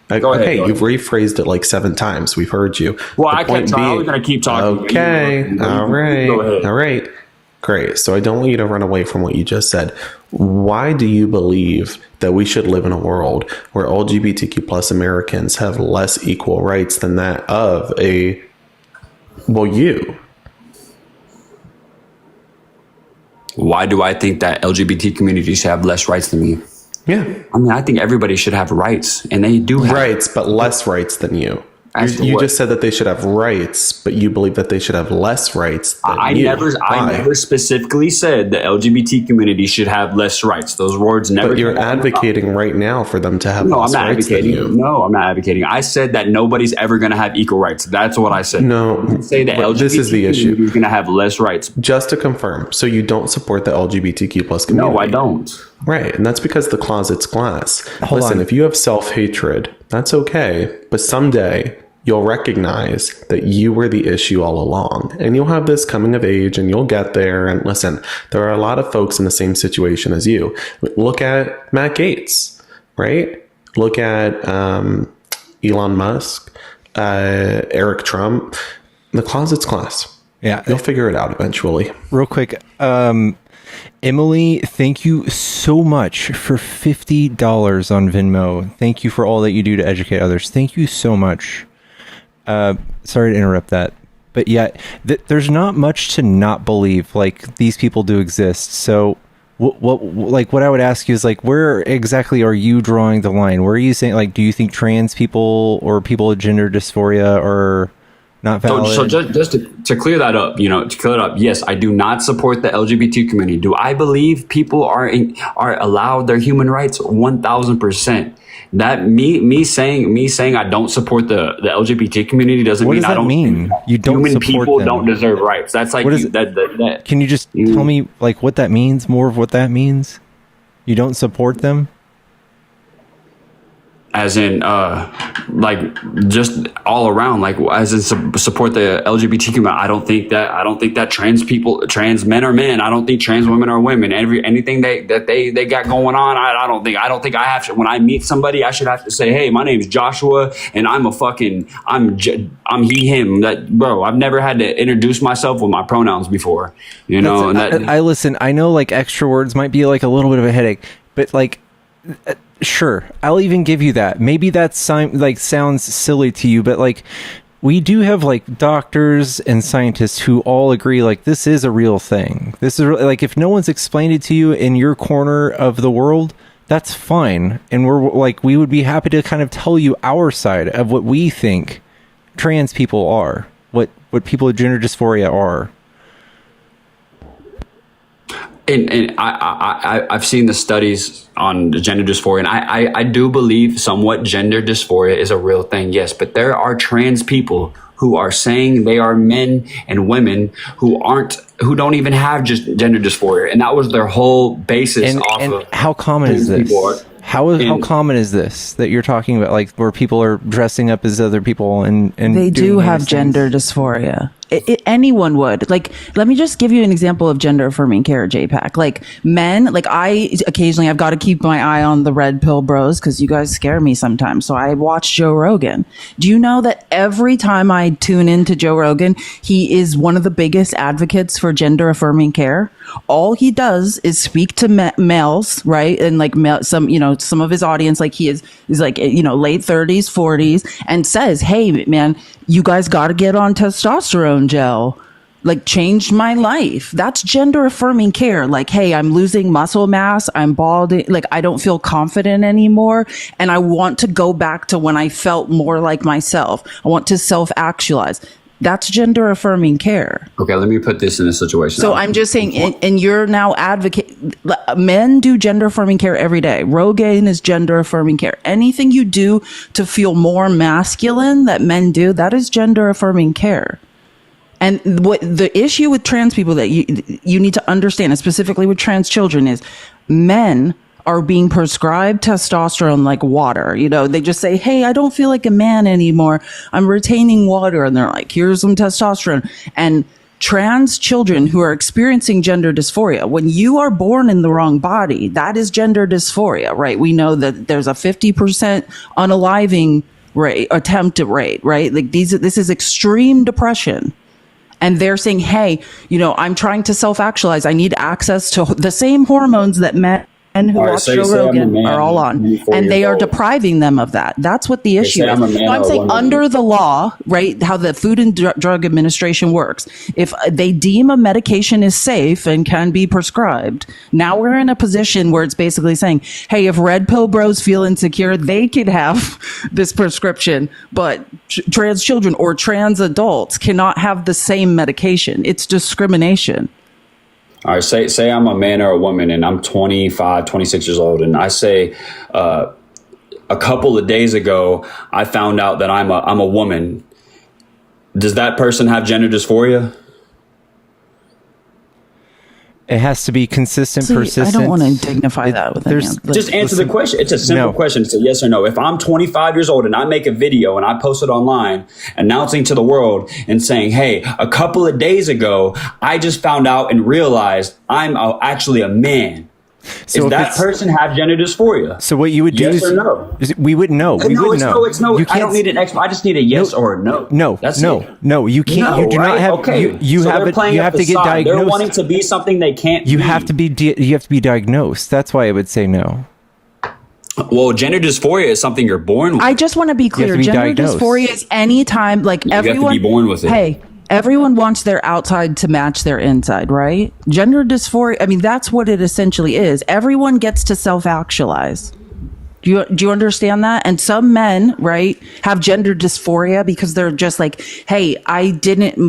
Go ahead. You've rephrased it like 7 times. We've heard you. Well, I was going to keep talking. Okay. All right. Great. So I don't want you to run away from what you just said. Why do you believe that we should live in a world where LGBTQ plus Americans have less equal rights than that of you? Why do I think that LGBT communities should have less rights than me? Yeah. I mean, I think everybody should have rights, and they do have rights, but less rights than you. You just said that they should have rights, but you believe that they should have less rights than you. I never specifically said the LGBT community should have less rights. Those words never. But you're advocating right now for them to have less rights than you. No, I'm not advocating. I said that nobody's ever going to have equal rights. That's what I said. No, I say the LGBT this is the issue. Is going to have less rights. Just to confirm, so you don't support the LGBTQ plus community? No, I don't. Right, and that's because the closet's glass. Listen, if you have self-hatred, that's okay, but someday you'll recognize that you were the issue all along, and you'll have this coming of age, and you'll get there. And listen, there are a lot of folks in the same situation as you. Look at Matt Gaetz, right? Look at Elon Musk, Eric Trump. The closet's glass. Yeah, you'll figure it out eventually. Real quick, Emily, thank you so much for $50 on Venmo. Thank you for all that you do to educate others. Thank you so much. Sorry to interrupt that, but yeah, there's not much to not believe. Like, these people do exist. So what I would ask you is, like, where exactly are you drawing the line? Where are you saying, like, do you think trans people or people with gender dysphoria are not valid? So just to clear that up, yes, I do not support the LGBT community. Do I believe people are allowed their human rights? 1,000%. That me saying I don't support the LGBT community doesn't mean I don't mean. You don't human support people them. don't deserve rights. That's like that. Can you just tell me, like, what that means? More of what that means? You don't support them? as in like just all around, like as in support the LGBTQ. I don't think that trans men are men. I don't think trans women are women. Anything they got going on, I don't think I have to. When I meet somebody, I should have to say, hey, my name's Joshua, and I'm he, him. That, bro, I've never had to introduce myself with my pronouns before, you know. And that, I listen. I know like extra words might be like a little bit of a headache, but like. Sure, I'll even give you that. Maybe that sounds silly to you, but like we do have like doctors and scientists who all agree like this is a real thing. This is like if no one's explained it to you in your corner of the world, that's fine. And we would be happy to kind of tell you our side of what we think trans people are, what people with gender dysphoria are. And I've seen the studies on gender dysphoria, and I do believe somewhat gender dysphoria is a real thing, yes. But there are trans people who are saying they are men and women who don't even have just gender dysphoria, and that was their whole basis. And how common is this? How common is this that you're talking about, like where people are dressing up as other people and they do have gender dysphoria? Anyone would. Like, let me just give you an example of gender affirming care, JPAC. Like men, like I've got to keep my eye on the red pill bros because you guys scare me sometimes. So I watch Joe Rogan. Do you know that every time I tune into Joe Rogan, he is one of the biggest advocates for gender affirming care? All he does is speak to males, right? And like some of his audience, like he is like, late 30s, 40s, and says, hey, man, you guys got to get on testosterone gel. Like, changed my life. That's gender affirming care. Like, hey, I'm losing muscle mass. I'm balding. Like, I don't feel confident anymore. And I want to go back to when I felt more like myself. I want to self-actualize. That's gender affirming care. Okay, let me put this in a situation. So I'm just saying, and you're now men do gender affirming care every day. Rogaine is gender affirming care. Anything you do to feel more masculine that men do, that is gender affirming care. And what the issue with trans people that you need to understand, and specifically with trans children, is men are being prescribed testosterone like water. They just say, hey, I don't feel like a man anymore. I'm retaining water. And they're like, here's some testosterone. And trans children who are experiencing gender dysphoria, when you are born in the wrong body, that is gender dysphoria, right? We know that there's a 50% unaliving rate, attempted rate, right? Like this is extreme depression. And they're saying, hey, I'm trying to self-actualize. I need access to the same hormones that men who watch Joe Rogan are all on, and they are depriving them of that. That's what the issue is. I'm saying under the law, right, how the Food and Drug Administration works, if they deem a medication is safe and can be prescribed, now we're in a position where it's basically saying, hey, if red pill bros feel insecure, they could have this prescription, but trans children or trans adults cannot have the same medication. It's discrimination. All right, say I'm a man or a woman and I'm 25, 26 years old, and I say a couple of days ago I found out that I'm a woman. Does that person have gender dysphoria? It has to be consistent, persistent. I don't want to dignify that with just answer the question. It's a simple question. It's a yes or no. If I'm 25 years old and I make a video and I post it online announcing to the world and saying, hey, a couple of days ago, I just found out and realized I'm actually a man. So does that person have gender dysphoria? So what you would do yes or no? We wouldn't know. We wouldn't know. It's no. I don't need an explanation. I just need a yes or a no. No. That's no. it. No. You can't. No, you do right? not have. Okay. You so have. You have to get diagnosed. They're wanting to be something they can't. You be. have to be. You have to be diagnosed. That's why I would say no. Well, gender dysphoria is something you're born with. I just want to be clear. Gender dysphoria is any time, like everyone. You have to be born with it. Hey. Everyone wants their outside to match their inside, right? Gender dysphoria, I mean, that's what it essentially is. Everyone gets to self-actualize. Do you understand that? And some men, right, have gender dysphoria because they're just like, hey,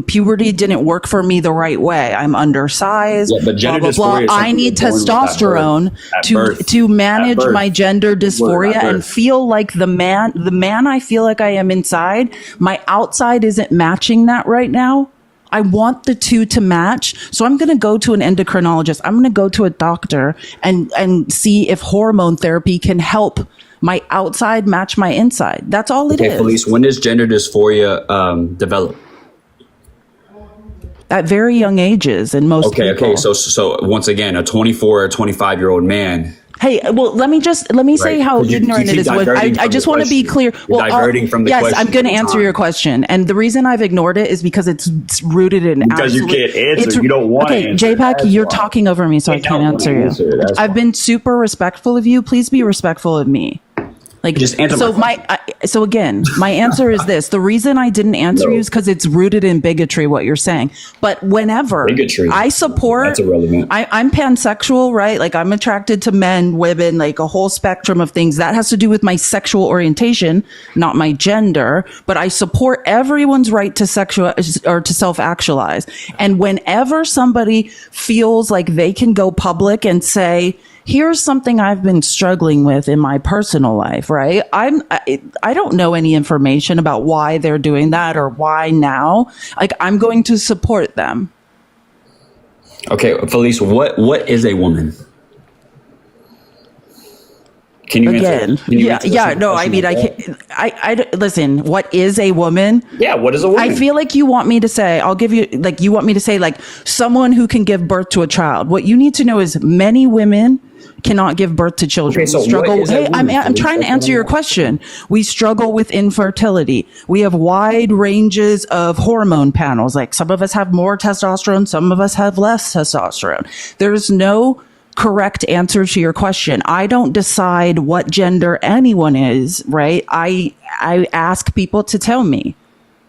puberty didn't work for me the right way. I'm undersized, but gender blah, blah, blah. I need testosterone to manage my gender dysphoria and feel like the man I feel like I am inside. My outside isn't matching that right now. I want the two to match. So I'm going to go to an endocrinologist. I'm going to go to a doctor and see if hormone therapy can help my outside match my inside. That's all it is. Felice, when does gender dysphoria develop? At very young ages, and most people. Okay. So once again, a 24 or 25-year-old man. Hey, well, let me say how ignorant it is. I just want to be clear. Well, diverting from the yes, question I'm going to all the answer time. your question, and the reason I've ignored it is because it's rooted in Because you can't answer. You don't want to Okay, answer. JPAC, That's you're why. talking over me, so I can't answer you. I've been super respectful of you. Please be respectful of me. Like, Just answer so so again, my answer is this: the reason I didn't answer you is because it's rooted in bigotry. What you're saying, but whenever Bigotry. I support, That's irrelevant. I'm pansexual, right? Like I'm attracted to men, women, like a whole spectrum of things. That has to do with my sexual orientation, not my gender. But I support everyone's right to to self-actualize. And whenever somebody feels like they can go public and say, here's something I've been struggling with in my personal life, right? I don't know any information about why they're doing that or why now. Like, I'm going to support them. Okay, Felice, what is a woman? Can you Again, answer? Can you answer this yeah, no, I question mean, I like can't, I listen, what is a woman? Yeah, what is a woman? I feel like you want me to say, I'll give you, like, you want me to say, like, someone who can give birth to a child. What you need to know is many women cannot give birth to children. Okay, so We struggle. what is a Hey, I'm woman? trying to answer your question. We struggle with infertility. We have wide ranges of hormone panels. Like some of us have more testosterone, some of us have less testosterone. There's no correct answer to your question. I don't decide what gender anyone is, right? I ask people to tell me.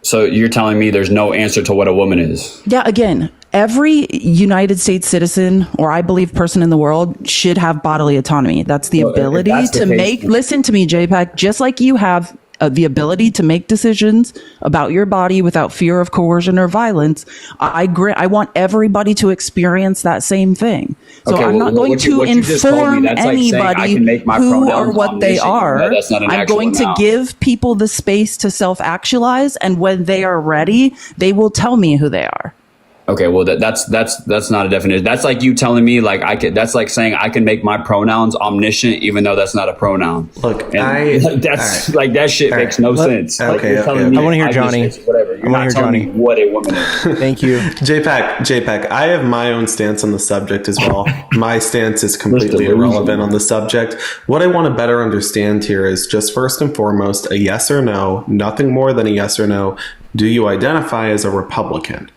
So you're telling me there's no answer to what a woman is? Yeah, again, every United States citizen, or I believe person in the world, should have bodily autonomy. That's the ability to make, listen to me, JPEG, just like you have the ability to make decisions about your body without fear of coercion or violence. I want everybody to experience that same thing. So Okay, I'm well, not going what you to just told me, inform that's like saying I anybody can make my who or pronouns what they omniscient. are. No, that's not an I'm actual going to noun. give people the space to self-actualize, and when they are ready, they will tell me who they are. Okay, well that's not a definition. That's like you telling me like I could. That's like saying I can make my pronouns omniscient, even though that's not a pronoun. Look, and that's all right. like that shit All makes right. no sense. Like, Okay, you're telling okay. me I wanna hear just- Johnny. Whatever. You're I wanna not hear telling Johnny. me what a woman is. Thank you. JPEG, I have my own stance on the subject as well. My stance is completely Mr. irrelevant on the subject. What I want to better understand here is just first and foremost a yes or no, nothing more than a yes or no. Do you identify as a Republican?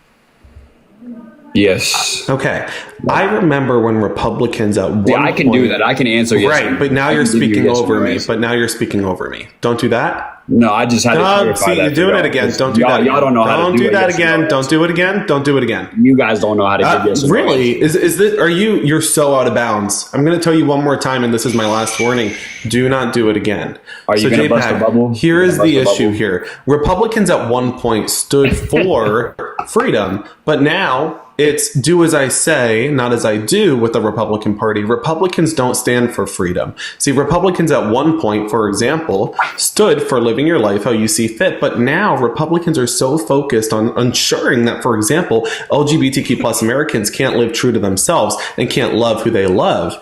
Yes. Okay. I remember when Republicans at one Yeah, I can point, do that. I can answer yes. or right, no. but now I you're can give you speaking yes or over no me. answer. But now you're speaking over me. Don't do that. No, I just had to clarify See, that. you're for doing y'all. it again. Don't do Y'all- that. Y'all don't know how to Don't do do a that yes or again. no Don't answer. do it again. Don't do it again. You guys don't know how to give yes or no Really? answers. Is this? Are you? You're so out of bounds. I'm going to tell you one more time, and this is my last warning. Do not do it again. Are you gonna bust a bubble? Here You is gonna the bust a issue. bubble? Here, Republicans at one point stood for freedom, but now it's do as I say, not as I do with the Republican Party. Republicans don't stand for freedom. See, Republicans at one point, for example, stood for living your life how you see fit, but now Republicans are so focused on ensuring that, for example, LGBTQ plus Americans can't live true to themselves and can't love who they love.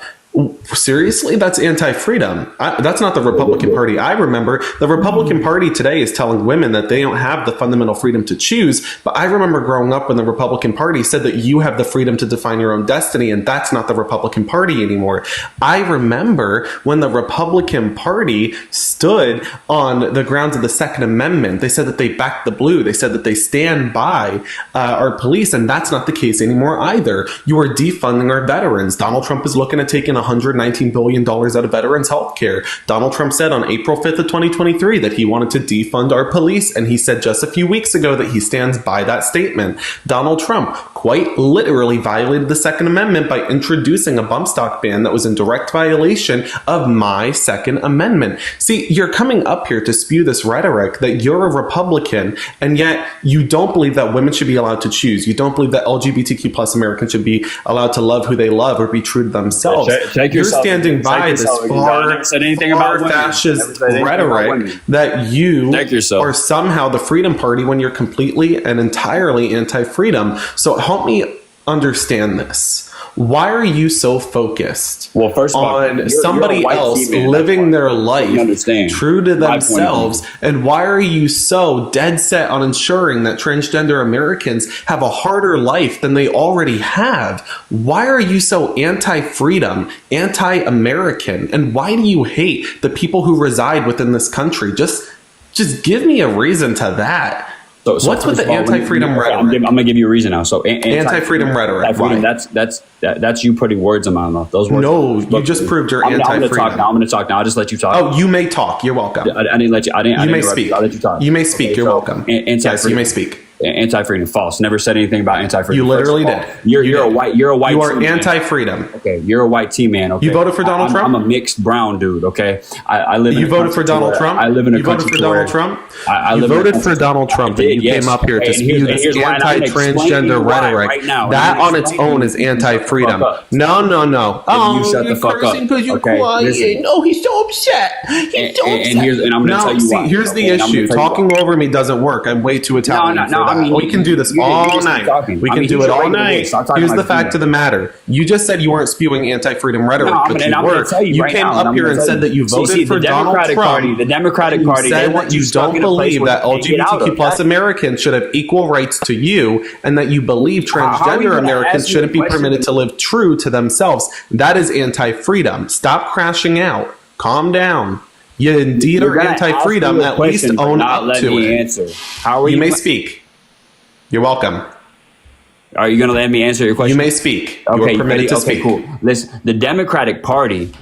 Seriously? That's anti-freedom. That's not the Republican Party I remember. The Republican Party today is telling women that they don't have the fundamental freedom to choose. But I remember growing up when the Republican Party said that you have the freedom to define your own destiny, and that's not the Republican Party anymore. I remember when the Republican Party stood on the grounds of the Second Amendment. They said that they backed the blue. They said that they stand by our police, and that's not the case anymore either. You are defunding our veterans. Donald Trump is looking at taking $119 billion out of veterans health care. Donald Trump said on April 5th of 2023 that he wanted to defund our police, and he said just a few weeks ago that he stands by that statement. Donald Trump quite literally violated the Second Amendment by introducing a bump stock ban that was in direct violation of my Second Amendment. See, you're coming up here to spew this rhetoric that you're a Republican, and yet you don't believe that women should be allowed to choose. You don't believe that LGBTQ plus Americans should be allowed to love who they love or be true to themselves. Check You're yourself. standing by Check this yourself. I far, never said anything about women. fascist Never said anything about rhetoric women. that you Check yourself. are somehow the Freedom Party when you're completely and entirely anti-freedom. So help me understand this. why are you so focused Well, first of all, on you're somebody a white else female. living their You life understand true to my point of view. themselves? And why are you so dead set on ensuring that transgender Americans have a harder life than they already have? Why are you so anti-freedom, anti-American? And why do you hate the people who reside within this country? Just give me a reason to that. So What's with first the of all, anti-freedom rhetoric? I'm gonna give you a reason now. So Anti-freedom rhetoric, anti-freedom, why? that's you putting words in my mouth. Those words. No, you just proved you're I'm gonna anti-freedom. talk now. I'm gonna talk now. I'll just let you talk. Oh, you may talk. You're welcome. I didn't let you. I didn't You may interrupt speak. I'll let you talk. You may speak. Okay, You're so, welcome. Anti-freedom. Yes, you may speak. Anti-freedom. False. Never said anything about anti-freedom. You literally First of all, did. You're You a did. white. You're a white. You are T man. anti-freedom. Okay, you're a white T man. Okay, You voted for Donald Trump? I'm a mixed brown dude. Okay, I live. In You a voted for country Donald where- Trump? I live in a You voted country for Donald where- Trump? I You live in a voted for country- Donald Trump, I and did, you yes. came up here to Okay, and spew here's this why, and I'm gonna explain to you anti-transgender why rhetoric. right now. That I'm gonna on its explain to own you. is anti-freedom. Shut the fuck No, no, no. You shut the fuck up. Because you're Okay, quiet. listen. Oh, he's so upset. He's so upset. And I'm gonna tell you why. Here's the Okay, and I'm gonna issue. tell you Talking why. over me doesn't work. I'm way too Italian No, for that. I mean, we can do this you all just night. keep talking. We I can mean, do he's it a all regular voice. night. Stop talking Here's the like fact you. of the matter. You just said you weren't spewing anti-freedom rhetoric, No, but and you I'm gonna were. tell you right came now, and up I'm here gonna and tell said that you voted See, for the Donald Democratic Trump. Party, the Democratic You Party, they said want that you stuck don't in a place believe where that you can't get out LGBTQ of. plus Americans should have equal rights to you, and that you believe How are you transgender gonna Americans ask me shouldn't a be question? permitted to live true to themselves. That is anti-freedom. Stop crashing out. Calm down. You indeed You're are gonna ask me anti-freedom. a At least question, but own not up let to me it. answer. How are you? You may gonna- speak. You're welcome. Are you going to let me answer your question? You may speak. You Okay, are permitted to okay, speak. cool. Listen, the Democratic Party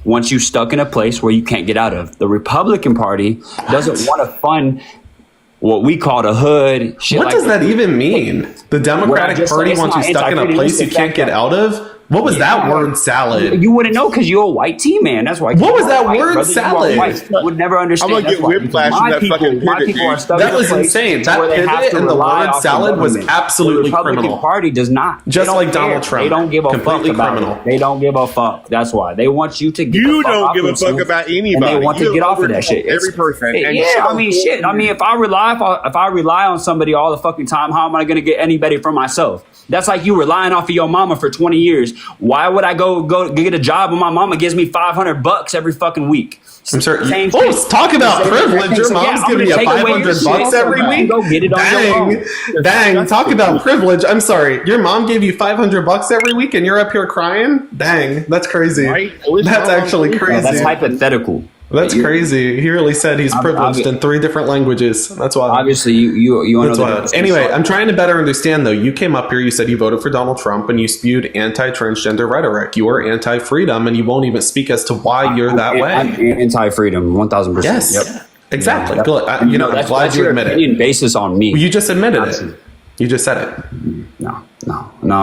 wants you stuck in a place where you can't get out of. The Republican Party doesn't want to fund what we call the hood. Shit What like does that even mean? The Democratic just said Party it's wants you not stuck in a anti-freedom, place it's you the can't fact get that- out of? What was that word salad? You wouldn't know because you're a white T-man. That's why. What was you're that white, word brother. You are salad? white. You would never understand. I'm gonna That's get why. whiplash My from that people, fucking my pivot, people are dude. stuck That in a was place insane. That where they have pivot to and the rely word off salad was government. absolutely The Republican criminal. Party does not. Just They don't like Donald care. Trump. They don't give a Completely fuck about criminal. it. They don't give a fuck. That's why they want you to get. You the fuck don't off give a yourself, fuck about and anybody. they want to You get off of that overcome shit. every person. And Yeah, so- I mean, shit. I mean, if I rely on somebody all the fucking time, how am I going to get anybody for myself? That's like you relying off of your mama for 20 years. Why would I go get a job when my mama gives me $500 every fucking week? I'm sorry. Same Oh, shit. talk about Same privilege. thing. Your So, yeah, mom's I'm giving you gonna take away your $500 shit every so you week. can go get it on your own. Dang. Talk about privilege. I'm sorry. Your mom gave you $500 every week, and you're up here crying. Dang, that's crazy. Right? At least That's my mom actually believes crazy. That's hypothetical. That's crazy. He really said he's privileged in 3 different languages. That's why. Obviously, you That's know why. the Anyway, I'm trying to better understand though. You came up here, you said you voted for Donald Trump, and you spewed anti-transgender rhetoric. You are anti-freedom, and you won't even speak as to why you're that I'm way. anti-freedom, 1000%. Yes, Yep. exactly. Yeah, Good. I'm that's glad you your admit it. opinion basis on me. You just admitted it. You just said it. No.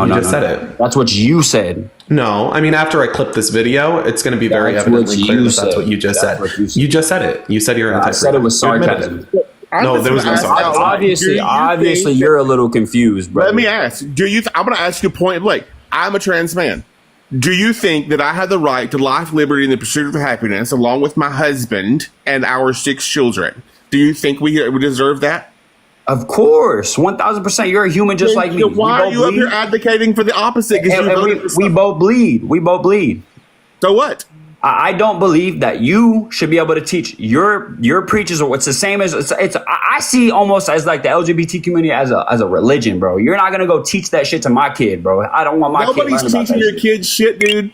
You just said it. That's what you said. No, I mean after I clip this video, it's going to be very That's evidently what clear you that that's said. what you just That's said. what you said. You just said it. You said you're anti. I said it was sarcasm. No, there was no sarcasm. Obviously, you're a little confused, bro. Let me ask. I'm going to ask you a point blank. I'm a trans man. Do you think that I have the right to life, liberty, and the pursuit of happiness, along with my husband and our 6 children? Do you think we deserve that? Of course, 1000%. You're a human just like me. Then why are you up here advocating for the opposite? We both bleed. We both bleed. So what? I don't believe that you should be able to teach your preachers, or what's the same as I see almost as like the LGBT community as a religion, bro. You're not gonna go teach that shit to my kid, bro. I don't want my Nobody's kid learning about teaching that your kids shit, dude.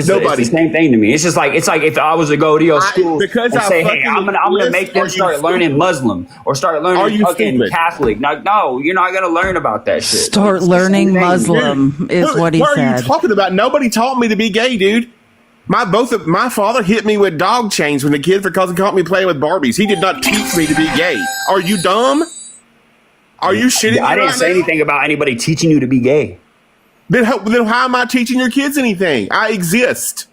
Nobody. It's the same thing to me. It's just like if I was to go to your school because and I say, hey, fucking I'm gonna list, make are them you start learning Muslim or start Are learning you fucking stupid? Catholic. No, you're not gonna learn about that shit. Start learning Muslim is what he What are you said. talking about? Nobody taught me to be gay, dude. My father hit me with dog chains when the kid because he caught me playing with Barbies. He did not teach me to be gay. Are you dumb? Are you shitting me I didn't right say now? anything about anybody teaching you to be gay. Then how am I teaching your kids anything? I exist.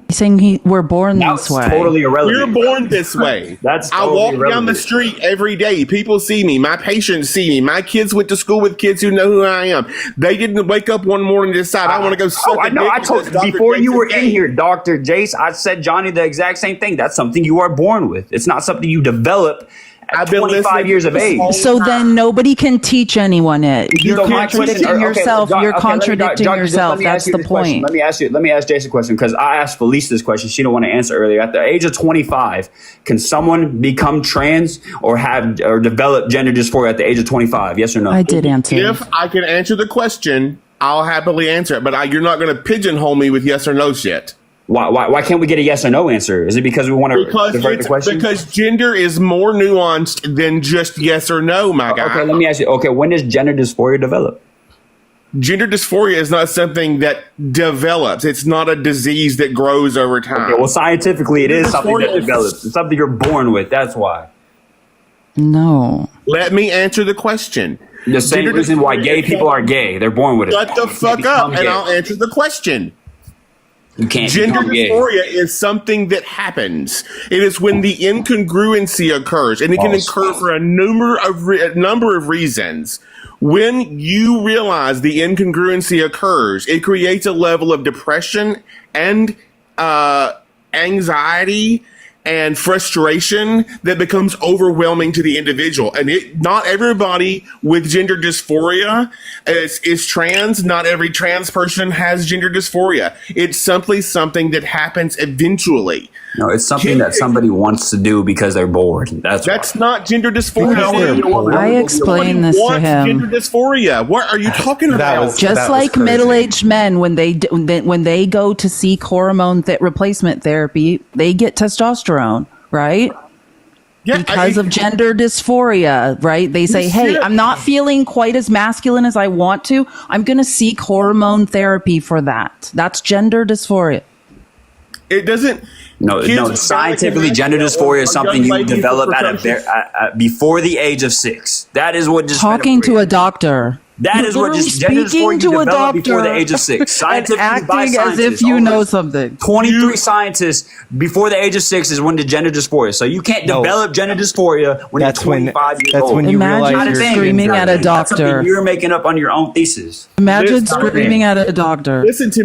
He's saying we're born this way. Totally irrelevant. You're born this way. That's I totally walk down irrelevant. the street every day. People see me. My patients see me. My kids went to school with kids who know who I am. They didn't wake up one morning and decide I want to go suck I a know. dick I told because Dr. before you Jason were gay. in here, Dr. Jace. I said Johnny the exact same thing. That's something you are born with. It's not something you develop at 25 years of age. So then nobody can teach anyone it. You're So my question- contradicting okay, yourself. John- You're okay, let me- contradicting John, just yourself. let me That's ask you the this question. point. Let me ask Jason a question, because I asked Felice this question. She don't want to answer earlier. At the age of 25, can someone become trans or develop gender dysphoria at the age of 25? Yes or no? I did answer. If I can answer the question, I'll happily answer it. But you're not going to pigeonhole me with yes or no shit. Why can't we get a yes or no answer? Is it because we want to divert the question? Because gender is more nuanced than just yes or no, my guy. Okay, let me ask you. Okay, when does gender dysphoria develop? Gender dysphoria is not something that develops. It's not a disease that grows over time. Okay, well, scientifically, it is something that Dysphoria- develops. It's something you're born with. That's why. No. Let me answer the question. The same Gender reason why dysphoria gay is people are gay. They're born with it. Shut the You can't fuck up, become and gay. I'll answer the question. You can't Gender become gay. dysphoria is something that happens. It is when the incongruency occurs, and it can occur for a number of reasons. When you realize the incongruency occurs, it creates a level of depression and anxiety and frustration that becomes overwhelming to the individual. And not everybody with gender dysphoria is trans. Not every trans person has gender dysphoria. It's simply something that happens eventually. No, it's something that somebody wants to do because they're bored. That's not gender dysphoria. I explained this to him. Gender dysphoria. What are you talking about? Just like middle-aged men, when they go to seek hormone replacement therapy, they get testosterone, right? Yeah, because of gender dysphoria, right? They say, "Hey, I'm not feeling quite as masculine as I want to. I'm going to seek hormone therapy for that." That's gender dysphoria. It doesn't. No, scientifically, gender dysphoria is something you develop before the age of 6. That is what Talking to a doctor. That is what just gender dysphoria you develop before the age of 6. Scientifically, by acting as if scientists, you know something. 23 scientists before the age of 6 is when the gender dysphoria. So you can't develop gender dysphoria when you're 25 years old. when you Imagine realize you're screaming at a That's doctor. something you're making up on your own thesis. Imagine screaming at a doctor. Listen to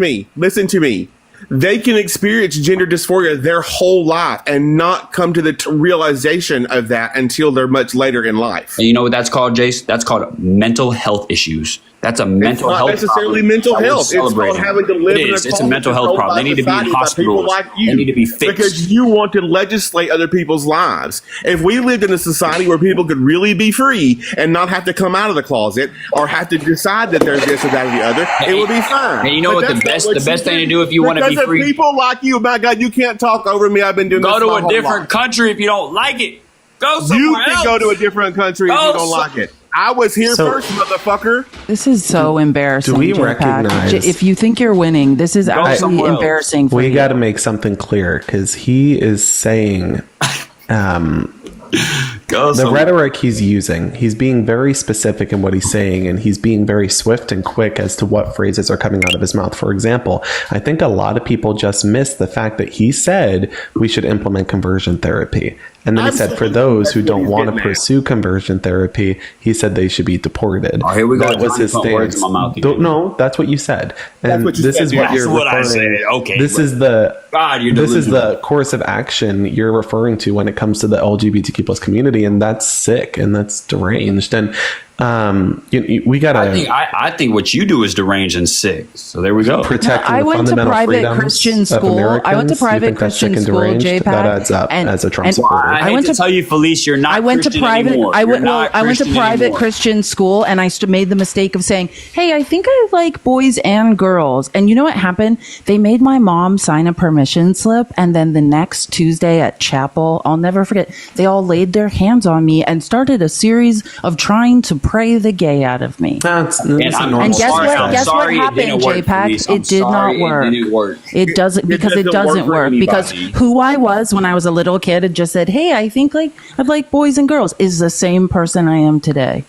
me. They can experience gender dysphoria their whole life and not come to the realization of that until they're much later in life. And you know what that's called, Jace? That's called mental health issues. That's a mental health problem. It's not necessarily mental health. It's called having to live in a It's a mental health problem. They need to be in hospitals. Like you, they need to be fixed. because you want to legislate other people's lives. If we lived in a society where people could really be free and not have to come out of the closet or have to decide that there's this or that or the other, it would be fine. And you know But what that's the best thing to do if you want to be Because of free? people like you, my God, you can't talk over me. I've been doing this Go to my a whole different life. country if you don't like it. Go somewhere You else. can go to a different country if Go you don't like it. I was here first, motherfucker. This is so embarrassing. Do we J-Pack. recognize- If you think you're winning, this is actually embarrassing for We you. got to make something clear because he is saying the rhetoric he's using. He's being very specific in what he's saying, and he's being very swift and quick as to what phrases are coming out of his mouth. For example, I think a lot of people just miss the fact that he said we should implement conversion therapy. And then he said for those who don't want to pursue conversion therapy, he said they should be deported. Oh, here we go. That was his Putting words stance. in my mouth No, that's what you said. And what you this said, is yeah. what you're That's what I referring. said. Okay, This but- is the God, you're this is delusional. the course of action you're referring to when it comes to the LGBTQ plus community, and that's sick and that's deranged. And we gotta. I think what you do is deranged and sick. So there we go. Protecting I the went to fundamental private freedoms Christian of school. I went to Americans. You private think that's Christian sick and school, deranged? J-Pack. That adds up as a Trump supporter. I hate went to to- tell you, Felice, you're not. I went to Christian private. anymore. I went. You're Well, not I went to Christian private anymore. Christian school, and I made the mistake of saying, "Hey, I think I like boys and girls." And you know what happened? They made my mom sign a permission slip, and then the next Tuesday at chapel, I'll never forget. They all laid their hands on me and started a series of trying to pray the gay out of me. That's And I'm And guess sorry, what? I'm Guess what sorry it happened, didn't work, J-Pack? Felice. I'm It did not sorry work. It didn't work. It doesn't because it doesn't work because who I was when I was a little kid and just said, "Hey, I think I'd like boys and girls," is the same person I am today.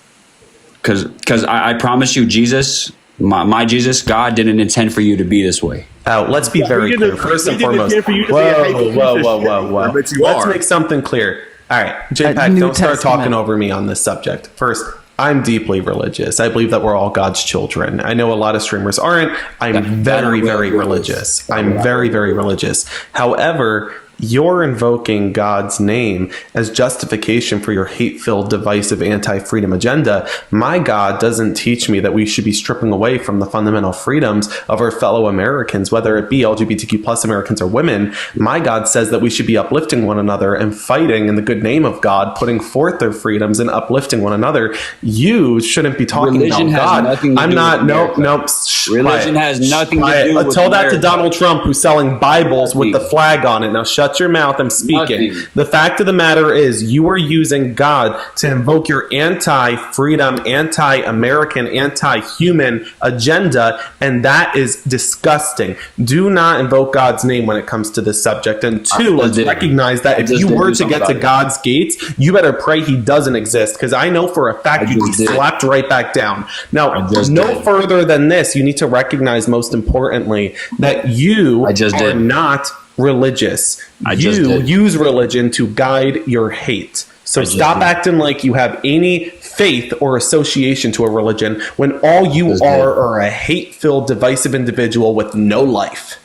Because I promise you, Jesus, my Jesus, God didn't intend for you to be this way. Let's be very clear. First and foremost, whoa. But you Let's are. make something clear. All right, J-Pack, New don't start Testament. talking over me on this subject. First, I'm deeply religious. I believe that we're all God's children. I know a lot of streamers aren't. I'm very, very religious. I'm very, very religious. However, you're invoking God's name as justification for your hate-filled, divisive, anti-freedom agenda. My God doesn't teach me that we should be stripping away from the fundamental freedoms of our fellow Americans, whether it be LGBTQ plus Americans or women. My God says that we should be uplifting one another and fighting in the good name of God, putting forth their freedoms and uplifting one another. You shouldn't be talking Religion has about God. nothing to I'm do not. with Nope. America. Nope. Religion has nothing to do with Tell that to America. Donald Trump, who's selling Bibles with the flag on it. Now shut your mouth. I'm speaking. Nothing. The fact of the matter is, you are using God to invoke your anti-freedom, anti-American, anti-human agenda, and that is disgusting. Do not invoke God's name when it comes to this subject. And two, let's recognize that if you were to get to God's gates, you better pray he doesn't exist, because I know for a fact you'd be slapped right back down. Now, no further than this, you need to recognize, most importantly, that you are not religious. You use religion to guide your hate. So stop acting like you have any faith or association to a religion when all you are a hate-filled, divisive individual with no life.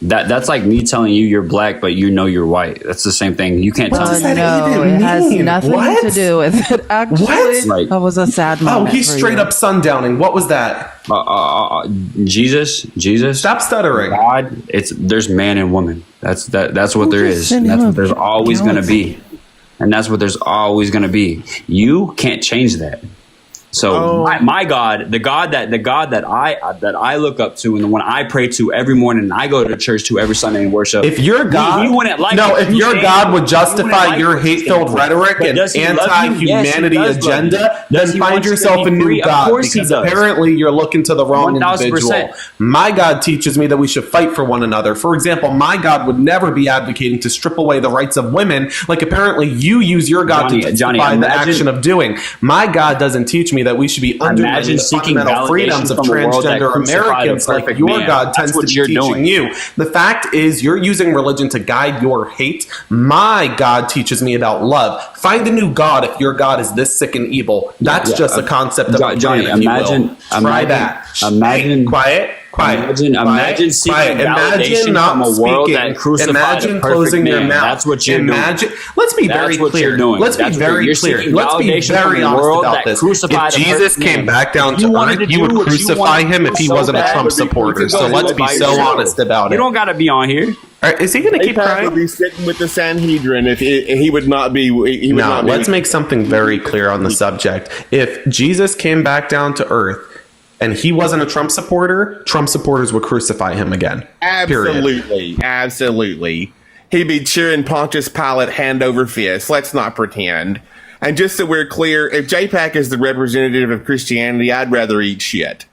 That's like me telling you you're black, but you know you're white. That's the same thing. You can't tell me. No, it has nothing to do with it. Actually, that was a sad moment. Oh, he's for straight you. up sundowning. What was that? Jesus. Stop stuttering. God, there's man and woman. That's what there is. And that's what there's always going to be. And that's what there's always going to be. You can't change that. So my God, the God that I look up to, and the one I pray to every morning, and I go to church to every Sunday and worship. If your God, he wouldn't like if your God would justify your hate-filled rhetoric and anti-humanity agenda, then find yourself a new God, because apparently you're looking to the wrong individual. My God teaches me that we should fight for one another. For example, my God would never be advocating to strip away the rights of women, like apparently you use your God to justify the action of doing. My God doesn't teach me that we should be undermining the fundamental freedoms of transgender Americans like your God tends to be teaching you. The fact is, you're using religion to guide your hate. My God teaches me about love. Find a new God if your God is this sick and evil. That's just a concept of Johnny, imagine that. Imagine quiet. Imagine seeking validation from a world that crucified a perfect man. That's what you're doing. Let's be very clear. Let's be very clear. Let's be very honest about this. If Jesus came back down to earth, you would crucify him if he wasn't a Trump supporter. So let's be so honest about it. You don't got to be on here. Is he going to keep crying? Would be sitting with the Sanhedrin if he would not be. Let's make something very clear on the subject. If Jesus came back down to earth and he wasn't a Trump supporter, Trump supporters would crucify him again. Absolutely. He'd be cheering Pontius Pilate hand over fist. Let's not pretend. And just so we're clear, if JPAC is the representative of Christianity, I'd rather eat shit.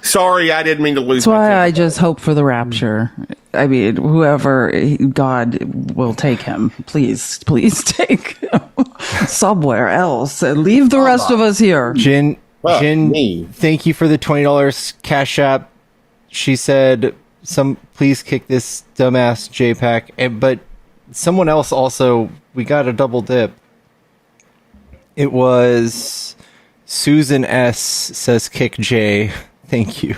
Sorry, I didn't mean to lose. That's why I just hope for the rapture. I mean, whoever God will take him, please take him somewhere else and leave the rest of us here. Jen, thank you for the $20 Cash App. She said, please kick this dumbass JPAC. But someone else also, we got a double dip. It was Susan S. says kick J. Thank you.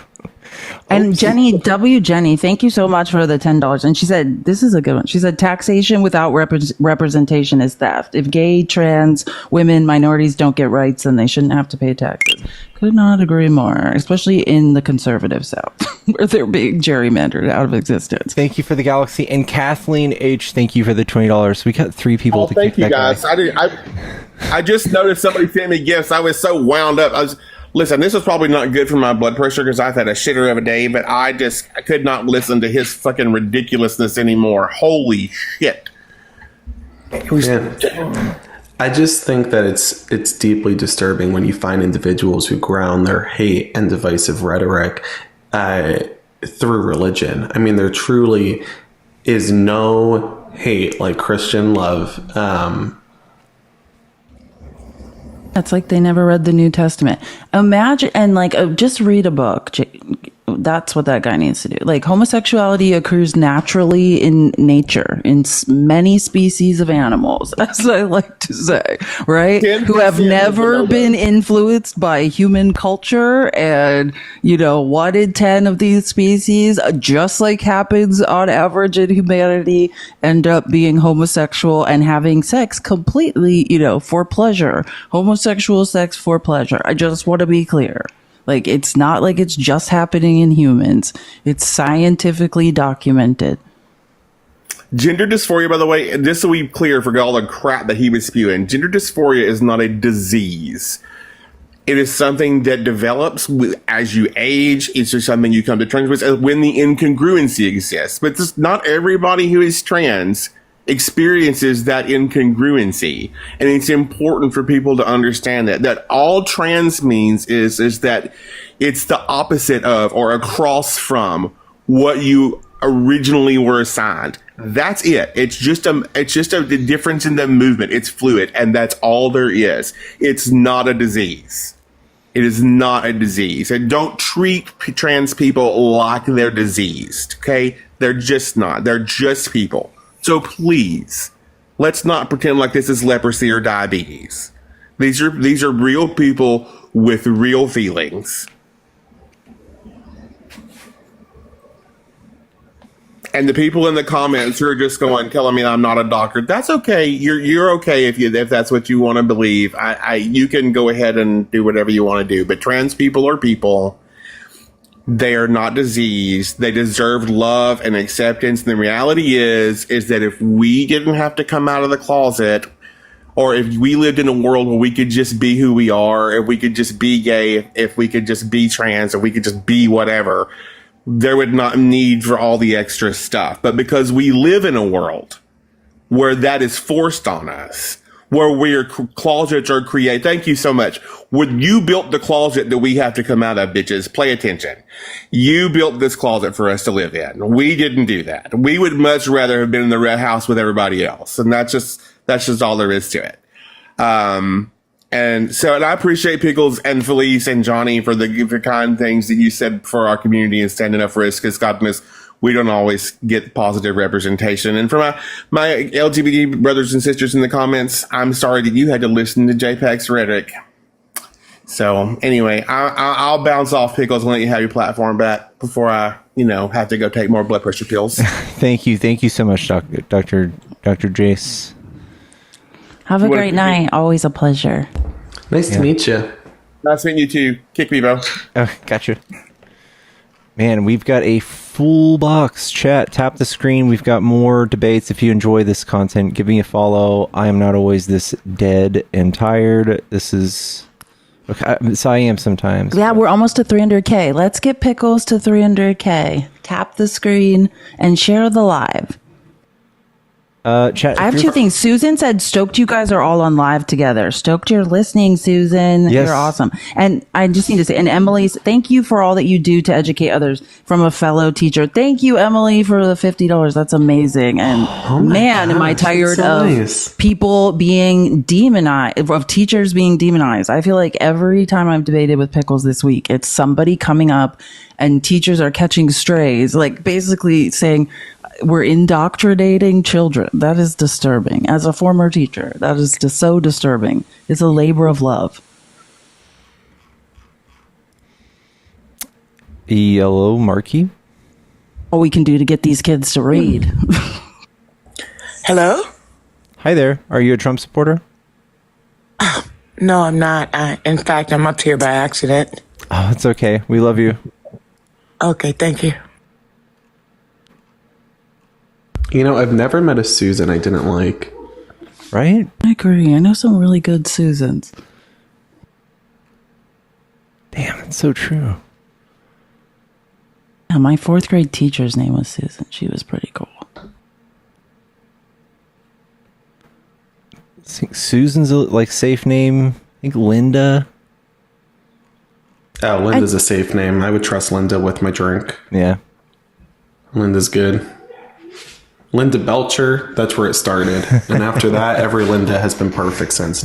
And Jenny, thank you so much for the $10. And she said, this is a good one. She said, taxation without representation is theft. If gay, trans, women, minorities don't get rights, then they shouldn't have to pay taxes. Could not agree more, especially in the conservative South, where they're being gerrymandered out of existence. Thank you for the Galaxy. And Kathleen H., thank you for the $20. We got 3 people to kick that guy. Thank you, guys. I just noticed somebody sent me gifts. I was so wound up. Listen, this is probably not good for my blood pressure because I've had a shitter of a day, but I could not listen to his fucking ridiculousness anymore. Holy shit. I just think that it's deeply disturbing when you find individuals who ground their hate and divisive rhetoric through religion. I mean, there truly is no hate like Christian love. It's like they never read the New Testament. Imagine, and just read a book. that's what that guy needs to do. Like, homosexuality occurs naturally in nature, in many species of animals, as I like to say, right? Who have never been influenced by human culture. And, 1 in 10 of these species, just like happens on average in humanity, end up being homosexual and having sex completely, for pleasure. Homosexual sex for pleasure. I just want to be clear. Like, it's not like it's just happening in humans. It's scientifically documented. Gender dysphoria, by the way, just so we clear for all the crap that he was spewing, gender dysphoria is not a disease. It is something that develops as you age. It's just something you come to terms with when the incongruency exists. But just not everybody who is trans experiences that incongruency. And it's important for people to understand that all trans means is that it's the opposite of or across from what you originally were assigned. That's it. It's just a difference in the movement. It's fluid, and that's all there is. It's not a disease. It is not a disease. And don't treat trans people like they're diseased. Okay? They're just not. They're just people. So please, let's not pretend like this is leprosy or diabetes. These are real people with real feelings. And the people in the comments who are just telling me I'm not a doctor, that's okay. You're okay if that's what you want to believe. You can go ahead and do whatever you want to do. But trans people are people. They are not diseased. They deserve love and acceptance. And the reality is that if we didn't have to come out of the closet, or if we lived in a world where we could just be who we are, if we could just be gay, if we could just be trans, if we could just be whatever, there would not need for all the extra stuff. But because we live in a world where that is forced on us, where closets are created. Thank you so much. When you built the closet that we have to come out of, bitches, pay attention. You built this closet for us to live in. We didn't do that. We would much rather have been in the red house with everybody else. And that's just all there is to it. And I appreciate Pickles and Felice and Johnny for the kind things that you said for our community and standing up for us, because God knows we don't always get positive representation. And for my LGBT brothers and sisters in the comments, I'm sorry that you had to listen to JPEG's rhetoric. So anyway, I'll bounce off, Pickles, and let you have your platform back before I, have to go take more blood pressure pills. Thank you so much, Dr. Jace. Have a great night. Always a pleasure. Nice to meet you. Nice meeting you too. Kick me, bro. Oh, gotcha. Man, we've got a full box chat. Tap the screen. We've got more debates. If you enjoy this content, give me a follow. I am not always this dead and tired. This is... Okay, so I am sometimes. Yeah, we're almost to 300K. Let's get Pickles to 300K. Tap the screen and share the live. Chat, I have two things. Susan said, stoked you guys are all on live together. Stoked you're listening, Susan. Yes. You're awesome. And I just need to say, and Emily, thank you for all that you do to educate others from a fellow teacher. Thank you, Emily, for the $50. That's amazing. And am I tired of people being demonized, of teachers being demonized. I feel like every time I've debated with Pickles this week, it's somebody coming up and teachers are catching strays, like basically saying, we're indoctrinating children. That is disturbing. As a former teacher, that is just so disturbing. It's a labor of love. Yellow Marquee. What we can do to get these kids to read. Hello? Hi there. Are you a Trump supporter? No, I'm not. In fact, I'm up here by accident. Oh, it's okay. We love you. Okay, thank you. I've never met a Susan I didn't like. Right? I agree. I know some really good Susans. Damn, it's so true. Yeah, my 4th grade teacher's name was Susan. She was pretty cool. I think Susan's a safe name. I think Linda. Oh, Linda's a safe name. I would trust Linda with my drink. Yeah. Linda's good. Linda Belcher, that's where it started. And after that, every Linda has been perfect since.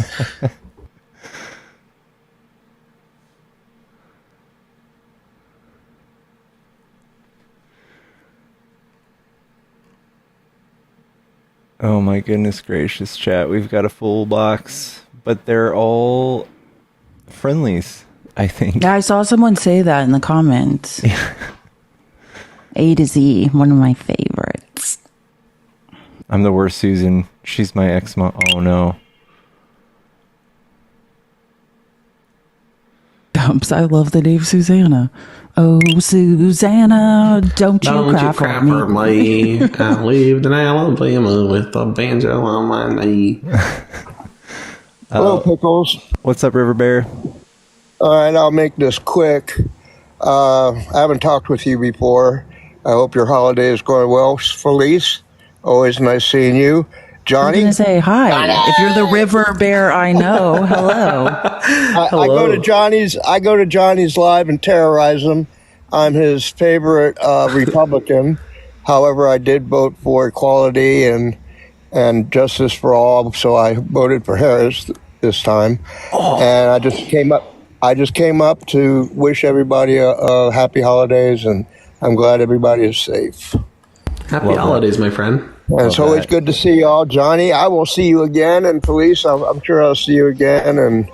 Oh my goodness gracious, chat. We've got a full box, but they're all friendlies, I think. Yeah, I saw someone say that in the comments. A to Z, one of my favorites. I'm the worst Susan. She's my ex-mom. Oh no. Dumps, I love the name Susanna. Oh, Susanna, don't you cry for me. I lived in Alabama with a banjo on my knee. Hello, Pickles. What's up, River Bear? All right, I'll make this quick. I haven't talked with you before. I hope your holiday is going well. Felice, always nice seeing you. Johnny? I'm going to say hi. If you're the River Bear I know, hello. I go to Johnny's live and terrorize him. I'm his favorite Republican. However, I did vote for equality and justice for all, so I voted for Harris this time. And I just came up to wish everybody a happy holidays, and I'm glad everybody is safe. Happy holidays, my friend. And it's always good to see y'all. Johnny, I will see you again. And Felice, I'm sure I'll see you again. And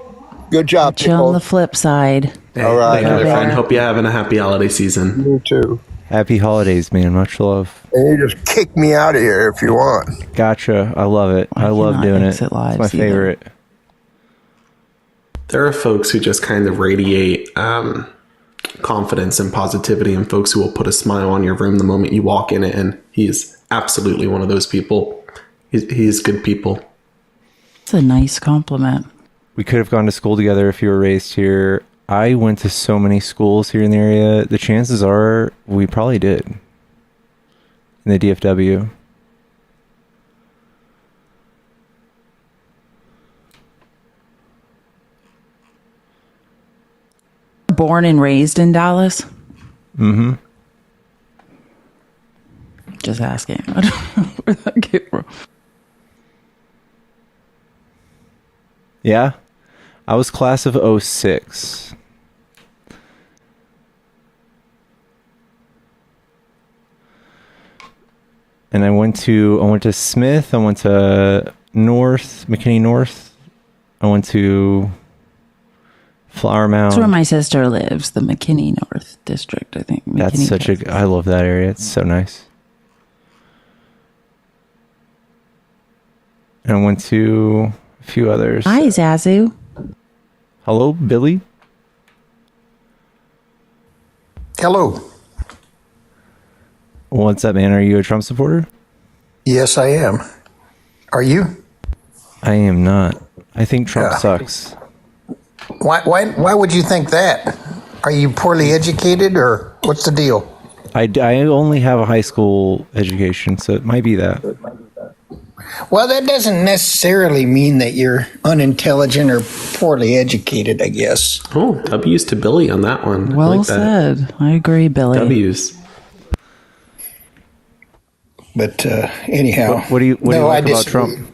good job, Chill on the flip side. All right. Thank you, my friend. Hope you're having a happy holiday season. You too. Happy holidays, man. Much love. And you just kick me out of here if you want. Gotcha. I love it. I love doing it. It's my favorite. There are folks who just kind of radiate confidence and positivity, and folks who will put a smile on your room the moment you walk in it, and he's absolutely one of those people. He's good people. It's a nice compliment. We could have gone to school together if you were raised here. I went to so many schools here in the area. The chances are we probably did. In the DFW. Born and raised in Dallas? Mm-hmm. Just asking. I don't know where that came from. Yeah. I was class of 06. And I went to Smith, I went to McKinney North. I went to Flower Mound. That's where my sister lives, the McKinney North District, I think. That's McKinney, I love that area. It's so nice. And I went to a few others. Hi, Zazu. Hello, Billy. Hello. What's up, man? Are you a Trump supporter? Yes, I am. Are you? I am not. I think Trump sucks. Why would you think that? Are you poorly educated, or what's the deal? I only have a high school education, so it might be that. Well, that doesn't necessarily mean that you're unintelligent or poorly educated, I guess. Oh, W's to Billy on that one. Well I like that. said. I agree, Billy. W's. But anyhow. What do you like about Trump?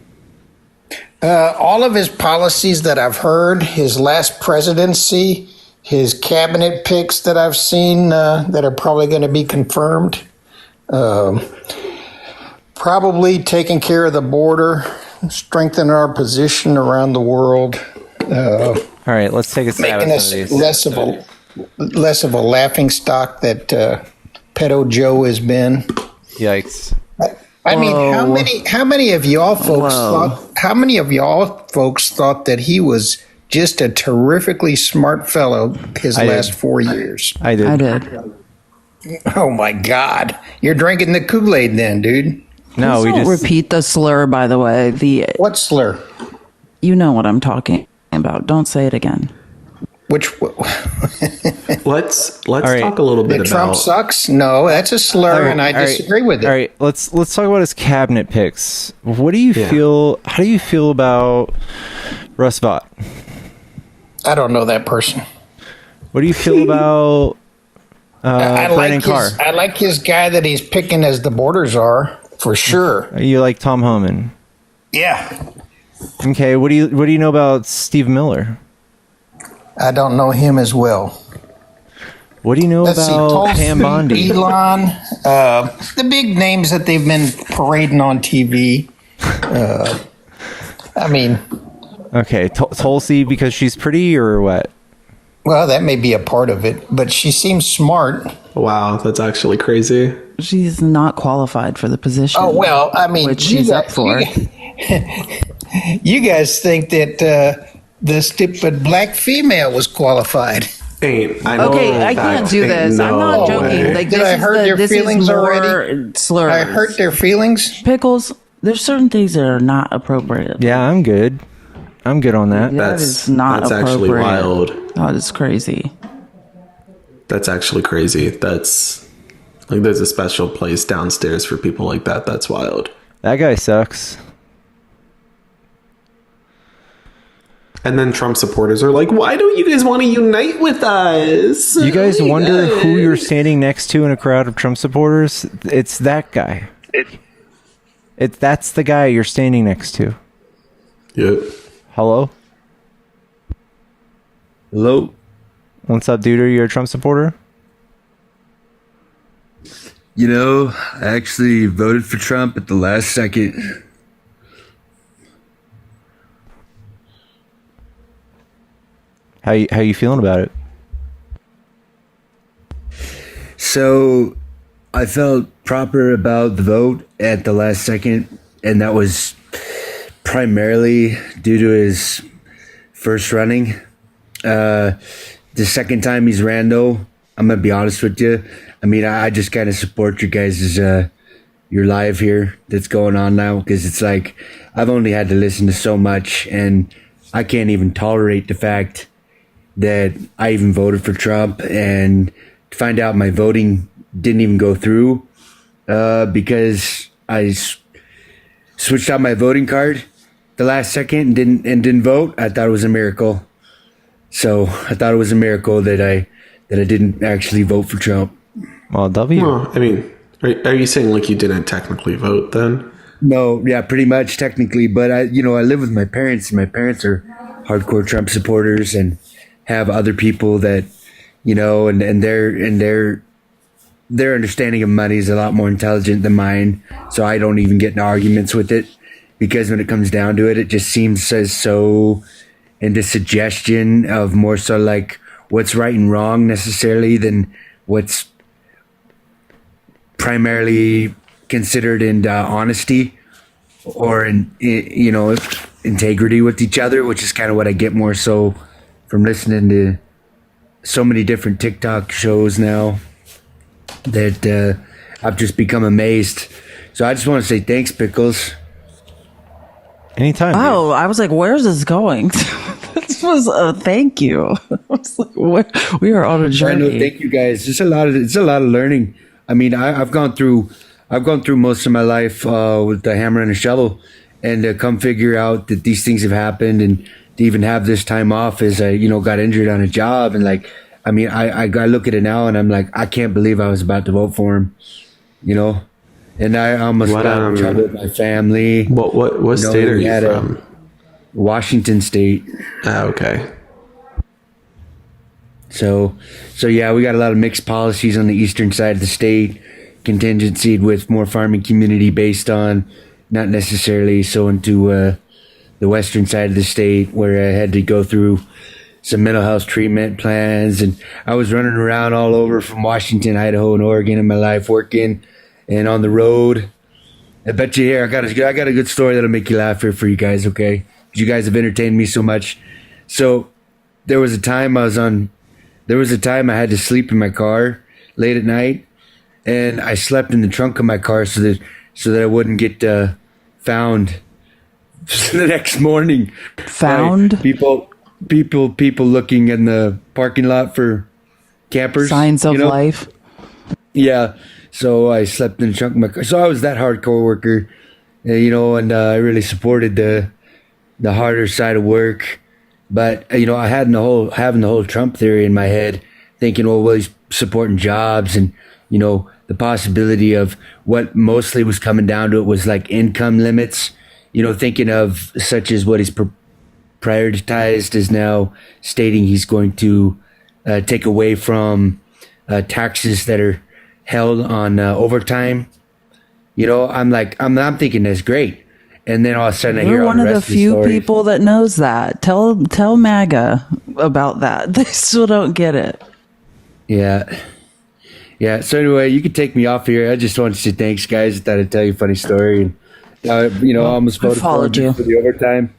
All of his policies that I've heard, his last presidency, his cabinet picks that I've seen that are probably going to be confirmed, probably taking care of the border, strengthening our position around the world. All right, let's take a stab making at us some of these. less of a laughing stock that Pedo Joe has been. Yikes. I mean, how many of y'all folks thought that he was just a terrifically smart fellow his last 4 years? I did. I did. Oh my God. You're drinking the Kool-Aid then, dude. No, Please don't repeat the slur, by the way. What slur? You know what I'm talking about. Don't say it again. Let's talk a little bit about Trump sucks. No, that's a slur, and I disagree with it. All right, let's talk about his cabinet picks. What do you feel? How do you feel about Russ Vought? I don't know that person. What do you feel about Brandon Carr? I like his guy that he's picking as the borders are for sure. You like Tom Homan? Yeah. Okay. What do you know about Steve Miller? I don't know him as well. What do you know about Pam Bondi? Elon, the big names that they've been parading on TV. I mean, Okay, Tulsi because she's pretty or what? well, that may be a part of it, but she seems smart. Wow, that's actually crazy. She's not qualified for the position. Oh, well, I mean, which she's up for. You guys think that the stupid black female was qualified. I know Okay, I can't do this. I'm not joking. Like, Did this I is hurt the- their this is feelings more already? slurs. I hurt their feelings? Pickles, there's certain things that are not appropriate. Yeah, I'm good. I'm good on that. That is not that's appropriate. actually wild. That is crazy. That's actually crazy. That's like there's a special place downstairs for people like that. That's wild. That guy sucks. And then Trump supporters are like, why don't you guys want to unite with us? You guys Oh my wonder God. who you're standing next to in a crowd of Trump supporters? It's that guy. That's the guy you're standing next to. Yep. Hello? Hello? What's up, dude? Are you a Trump supporter? You know, I actually voted for Trump at the last second. How you feeling about it? So, I felt proper about the vote at the last second, and that was primarily due to his first running. The second time he's ran, though, I'm gonna be honest with you. I mean, I just kind of support your guys' your live here that's going on now, because it's like I've only had to listen to so much, and I can't even tolerate the fact that I even voted for Trump and find out my voting didn't even go through because I switched out my voting card the last second and didn't vote. I thought it was a miracle. So I thought it was a miracle that I didn't actually vote for Trump. Well, W. Well, I mean, are you saying like you didn't technically vote then? No, yeah, pretty much technically, but I live with my parents, and my parents are hardcore Trump supporters and have other people that, and their understanding of money is a lot more intelligent than mine. So I don't even get in arguments with it, because when it comes down to it, it just seems so into suggestion of more so like what's right and wrong necessarily than what's primarily considered in honesty or integrity with each other, which is kind of what I get more so from listening to so many different TikTok shows now that I've just become amazed. So I just want to say thanks, Pickles. Anytime. Oh, I was like, where's this going? This was a thank you. I was like, we are on a I know, journey. thank you guys. It's a lot of learning. I mean, I've gone through most of my life with the hammer and a shovel, and to come figure out that these things have happened, and to even have this time off as I got injured on a job, and like, I mean, I look at it now and I'm like, I can't believe I was about to vote for him, and I almost got in trouble with my family. What state are you from? Washington State. Ah, okay. So yeah, we got a lot of mixed policies on the eastern side of the state, contingency with more farming community based on, not necessarily so into the western side of the state, where I had to go through some mental health treatment plans, and I was running around all over from Washington, Idaho, and Oregon in my life, working and on the road. I bet you here I got a good story that'll make you laugh here for you guys, okay? You guys have entertained me so much. So there was a time I had to sleep in my car late at night, and I slept in the trunk of my car so that I wouldn't get found the next morning. Found? People looking in the parking lot for campers. Signs of life. Yeah. So I slept in the trunk of my car. So I was that hardcore worker, and I really supported the harder side of work. But, I had having the whole Trump theory in my head, thinking, well, he's supporting jobs, and, the possibility of what mostly was coming down to it was like income limits, thinking of such as what he's prioritized is now stating he's going to take away from taxes that are held on overtime. I'm thinking that's great. And then all of a sudden I hear You're all one of the rest few stories. people that knows that. Tell MAGA about that. They still don't get it. Yeah. Yeah. So anyway, you can take me off here. I just wanted to say thanks, guys. I thought I'd tell you a funny story. And, I almost voted for him for the overtime.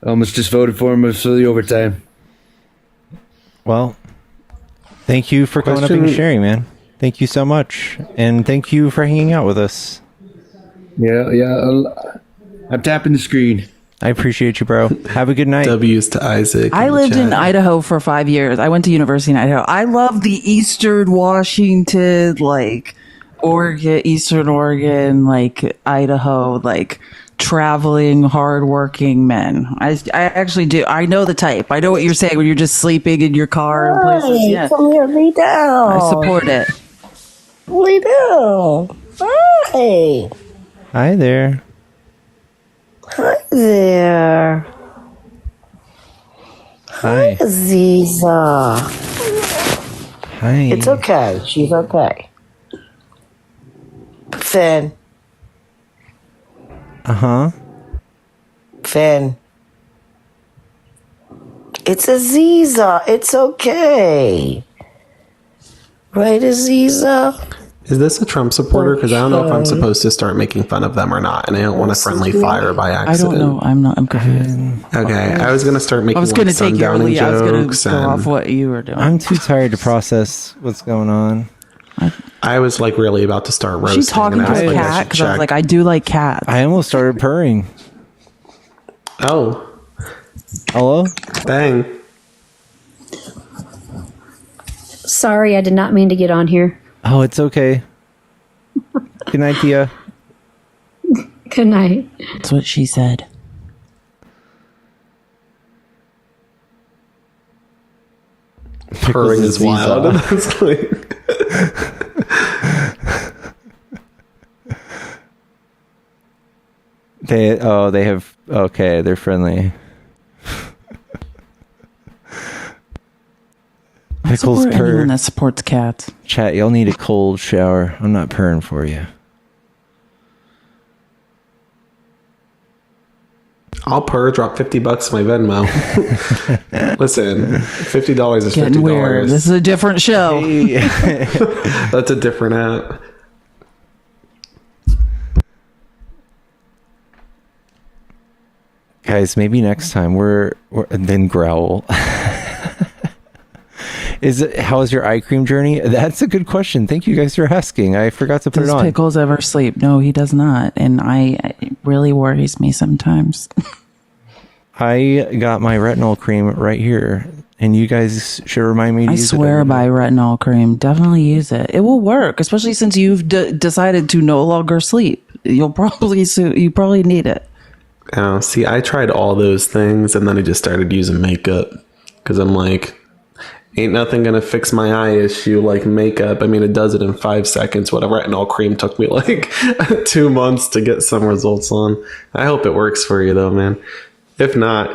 I almost just voted for him for the overtime. Well, thank you for coming up and sharing, man. Thank you so much. And thank you for hanging out with us. Yeah. I'm tapping the screen. I appreciate you, bro. Have a good night. W's to Isaac. I lived in Idaho for 5 years. I went to university in Idaho. I love the Eastern Washington, like Oregon, Eastern Oregon, like Idaho, like traveling, hardworking men. I actually do. I know the type. I know what you're saying when you're just sleeping in your car and places. Yeah. Come here, lay down. I support it. Lay down. Hi. Hi there. Hi there. Hi. Aziza. Hi. It's okay. She's okay. Finn. Uh-huh. Finn. It's Aziza. It's okay. Right, Aziza? Is this a Trump supporter? Because I don't know if I'm supposed to start making fun of them or not, and I don't want a friendly fire by accident. I don't know. I'm not. I'm confused. Okay, I was gonna start making. I was going to take your sundowning lead. I was going jokes to go and- off what you were doing. I'm too tired to process what's going on. I was like really about to start roasting. She's talking and to I was a like, I cat should because I was check. like, I do like cats. I almost started purring. Oh. Hello? Dang. Sorry, I did not mean to get on here. Oh, it's okay. Good night, Tia. Good night. That's what she said. Purring is wild. That's like- They have okay, they're friendly. I Pickles support purr. anyone that supports cats. Chat, y'all need a cold shower. I'm not purring for you. I'll purr. Drop $50 my Venmo. Listen, $50 is Getting $50. weird. This is a different show. That's a different app. Guys, maybe next time we're and then growl. How's your eye cream journey? That's a good question. Thank you guys for asking. I forgot to put Does it on. Pickles ever sleep? No, he does not. And it really worries me sometimes. I got my retinol cream right here, and you guys should remind me to I use swear it. by retinol cream. Definitely use it. It will work, especially since you've decided to no longer sleep. You probably need it. Oh, see, I tried all those things and then I just started using makeup because I'm like, ain't nothing gonna fix my eye issue like makeup. I mean, it does it in 5 seconds. Whatever retinol cream took me like 2 months to get some results on. I hope it works for you though, man. If not,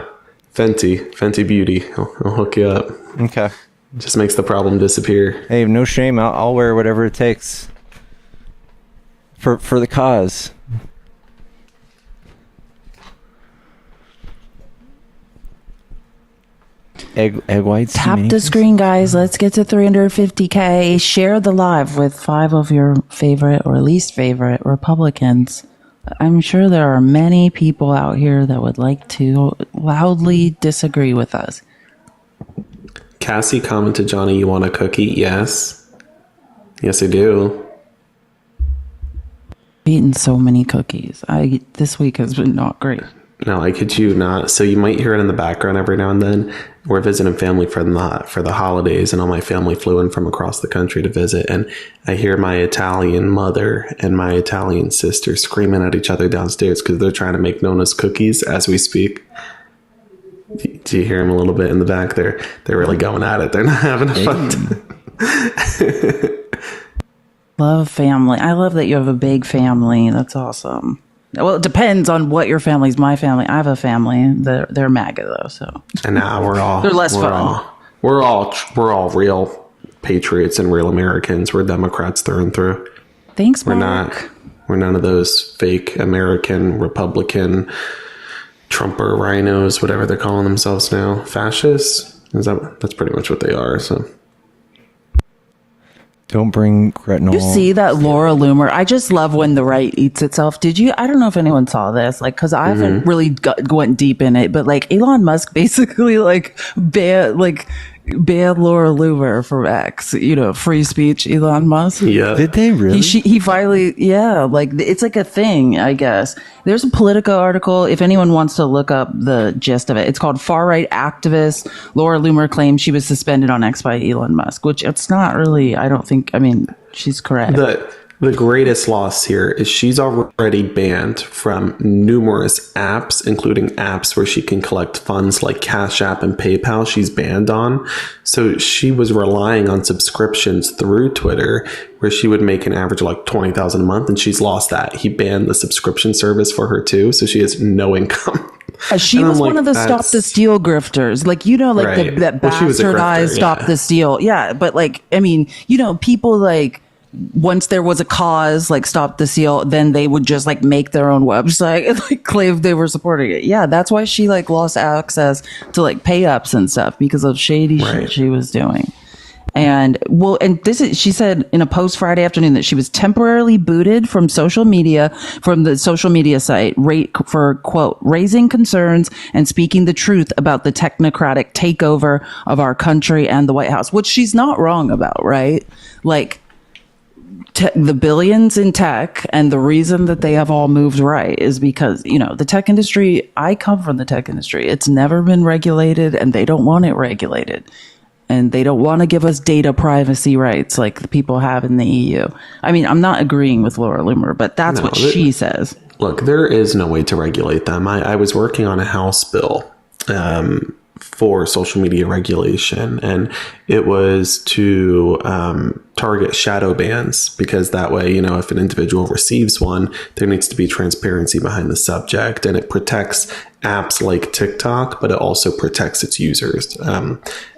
Fenty Beauty, I'll hook you up. Okay. Just makes the problem disappear. Hey, no shame. I'll wear whatever it takes for the cause. Egg whites. Tap the screen, guys. Let's get to 350K. Share the live with 5 of your favorite or least favorite Republicans. I'm sure there are many people out here that would like to loudly disagree with us. Cassie commented, Johnny, you want a cookie? Yes. Yes, I do. Eaten so many cookies. This week has been not great. No, I kid you not. So you might hear it in the background every now and then. We're visiting family for the holidays, and all my family flew in from across the country to visit. And I hear my Italian mother and my Italian sister screaming at each other downstairs because they're trying to make Nona's cookies as we speak. Do you hear them a little bit in the back there? They're really going at it. They're not having a fun time. Love family. I love that you have a big family. That's awesome. Well, it depends on what your family's. My family. I have a family. They're MAGA though, so. And now we're all They're less fun. We're all real patriots and real Americans. We're Democrats through and through. Thanks, Mark. We're We're none of those fake American Republican Trumper rhinos, whatever they're calling themselves now, fascists. That's pretty much what they are. So don't bring retinol. You see that Laura Loomer? I just love when the right eats itself. Did you? I don't know if anyone saw this, like, because I haven't really went deep in it, but like Elon Musk basically banned Laura Loomer from X. You know, free speech, Elon Musk. Yeah, did they really? He finally, yeah, like it's like a thing, I guess. There's a Politico article. If anyone wants to look up the gist of it, it's called "Far Right Activist Laura Loomer Claims She Was Suspended on X by Elon Musk," which it's not really. I don't think. I mean, she's correct. The greatest loss here is she's already banned from numerous apps, including apps where she can collect funds like Cash App and PayPal. She's banned on. So she was relying on subscriptions through Twitter where she would make an average of like $20,000 a month, and she's lost that. He banned the subscription service for her too, so she has no income. She was one of the Stop the Steal grifters. Like, you know, like Right. that Well, she was a bastardized grifter, Stop yeah. the Steal. Yeah, but like, I mean, you know, people like, once there was a cause like Stop the Steal, then they would just like make their own website and like claim they were supporting it. Yeah, that's why she like lost access to like pay ups and stuff because of shady shit she was doing. And well, and she said in a post Friday afternoon that she was temporarily booted from the social media site for, quote, raising concerns and speaking the truth about the technocratic takeover of our country and the White House, which she's not wrong about, right? Like, the billions in tech, and the reason that they have all moved right is because, you know, the tech industry, I come from the tech industry. It's never been regulated, and they don't want it regulated. And they don't want to give us data privacy rights like the people have in the EU. I mean, I'm not agreeing with Laura Loomer, but that's what she says. Look, there is no way to regulate them. I was working on a House bill for social media regulation, and it was to target shadow bans, because that way, you know, if an individual receives one, there needs to be transparency behind the subject, and it protects apps like TikTok, but it also protects its users.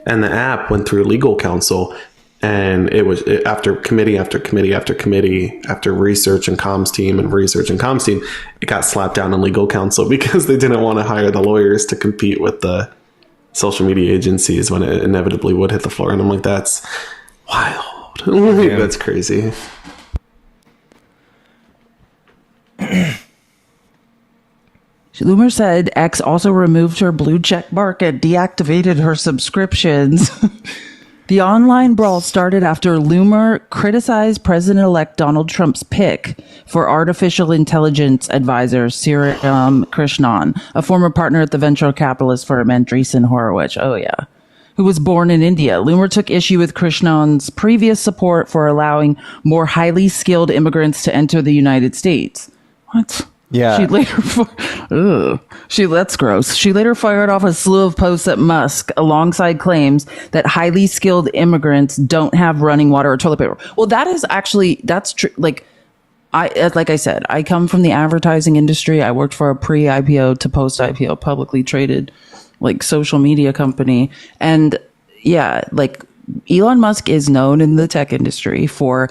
And the app went through legal counsel, and after committee after committee after committee, after research and comms team, it got slapped down in legal counsel because they didn't want to hire the lawyers to compete with the social media agencies when it inevitably would hit the floor. And I'm like, that's wild. Yeah. That's crazy. Loomer said X also removed her blue check mark and deactivated her subscriptions. The online brawl started after Loomer criticized President-elect Donald Trump's pick for artificial intelligence advisor Sriram Krishnan, a former partner at the venture capitalist firm Andreessen Horowitz. Oh, yeah. Who was born in India. Loomer took issue with Krishnan's previous support for allowing more highly skilled immigrants to enter the United States. What? Yeah. That's gross. She later fired off a slew of posts at Musk alongside claims that highly skilled immigrants don't have running water or toilet paper. Well, that's true. Like I said, I come from the advertising industry. I worked for a pre-IPO to post-IPO publicly traded like social media company. And yeah, like Elon Musk is known in the tech industry for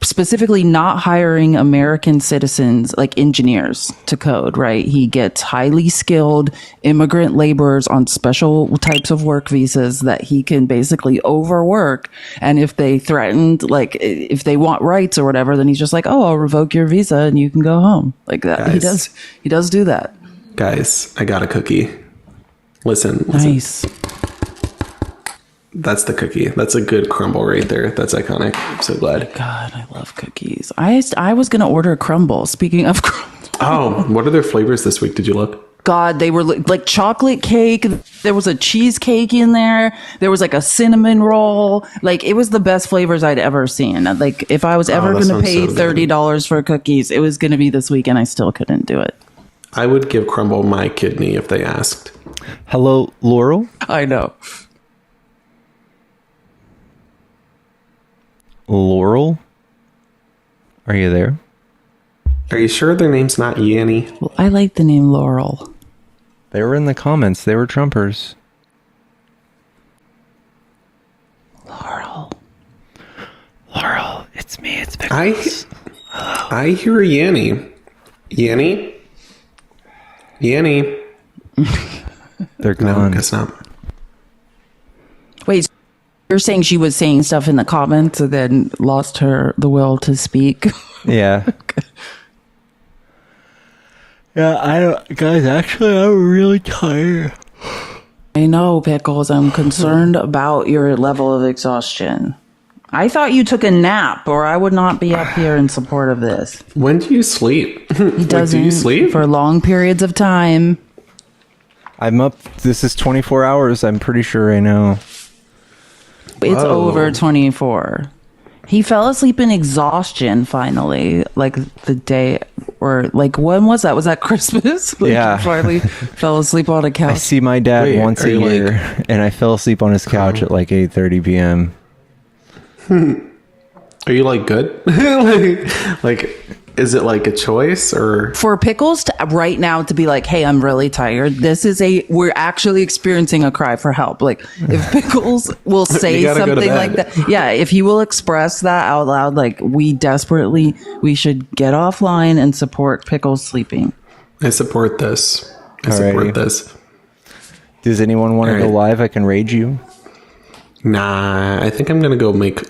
specifically not hiring American citizens like engineers to code, right? He gets highly skilled immigrant laborers on special types of work visas that he can basically overwork. And if they threatened, like if they want rights or whatever, then he's just like, oh, I'll revoke your visa and you can go home. Like that. Guys. He does do that. Guys, I got a cookie. Listen. Nice. That's the cookie. That's a good crumble right there. That's iconic. I'm so glad. God, I love cookies. I was going to order a crumble. Speaking of crumble. Oh, what are their flavors this week? Did you look? God, they were like chocolate cake. There was a cheesecake in there. There was like a cinnamon roll. Like it was the best flavors I'd ever seen. Like if I was ever going to pay $30 for cookies, it was going to be this week, and I still couldn't do it. I would give Crumble my kidney if they asked. Hello, Laurel? I know. Laurel? Are you there? Are you sure their name's not Yanny? Well, I like the name Laurel. They were in the comments. They were Trumpers. Laurel. Laurel, it's me. It's Pickles. I hear a Yanny. Yanny? Yanny? They're No, gone. guess not. Wait, you're saying she was saying stuff in the comments and then lost the will to speak? Yeah. Yeah, guys, actually, I'm really tired. I know, Pickles. I'm concerned about your level of exhaustion. I thought you took a nap, or I would not be up here in support of this. When do you sleep? He doesn't do you sleep? for long periods of time. I'm up. This is 24 hours. I'm pretty sure right now. It's Whoa. over 24. He fell asleep in exhaustion finally, like the day, or like when was that? Was that Christmas? Like, Yeah. he finally fell asleep on a I couch. see my dad Wait, once are a you, year, and I fell asleep on his couch at like 8:30 p.m. Are you like good? like, is it like a choice or? For Pickles to right now to be like, hey, I'm really tired. We're actually experiencing a cry for help. Like if Pickles will say You gotta go to something like bed. that. Yeah. If he will express that out loud, like we should get offline and support Pickles sleeping. I support this. I Alrighty. support this. Does anyone want to go live? I can raid you. Nah, I think I'm gonna go make.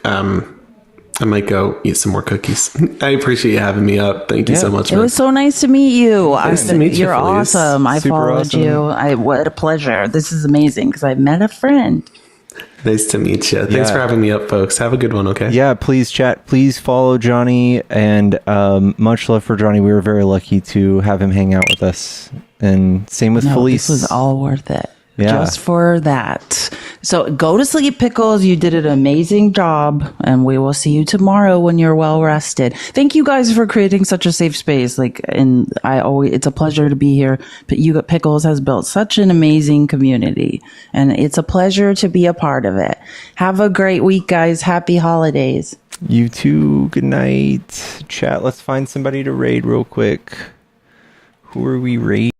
I might go eat some more cookies. I appreciate you having me up. Thank you so much. It man. was so nice to meet you. Nice to meet you, You're Felice. awesome. I Super followed awesome. you. What a pleasure. This is amazing because I met a friend. Nice to meet you. Thanks Yeah. for having me up, folks. Have a good one. Okay. Yeah, please chat. Please follow Johnny, and much love for Johnny. We were very lucky to have him hang out with us, and same with Felice. This was all worth it. Yeah. Just for that. So go to sleep, Pickles. You did an amazing job, and we will see you tomorrow when you're well rested. Thank you guys for creating such a safe space. It's a pleasure to be here. But Pickles has built such an amazing community, and it's a pleasure to be a part of it. Have a great week, guys. Happy holidays. You too. Good night. Chat. Let's find somebody to raid real quick. Who are we raiding?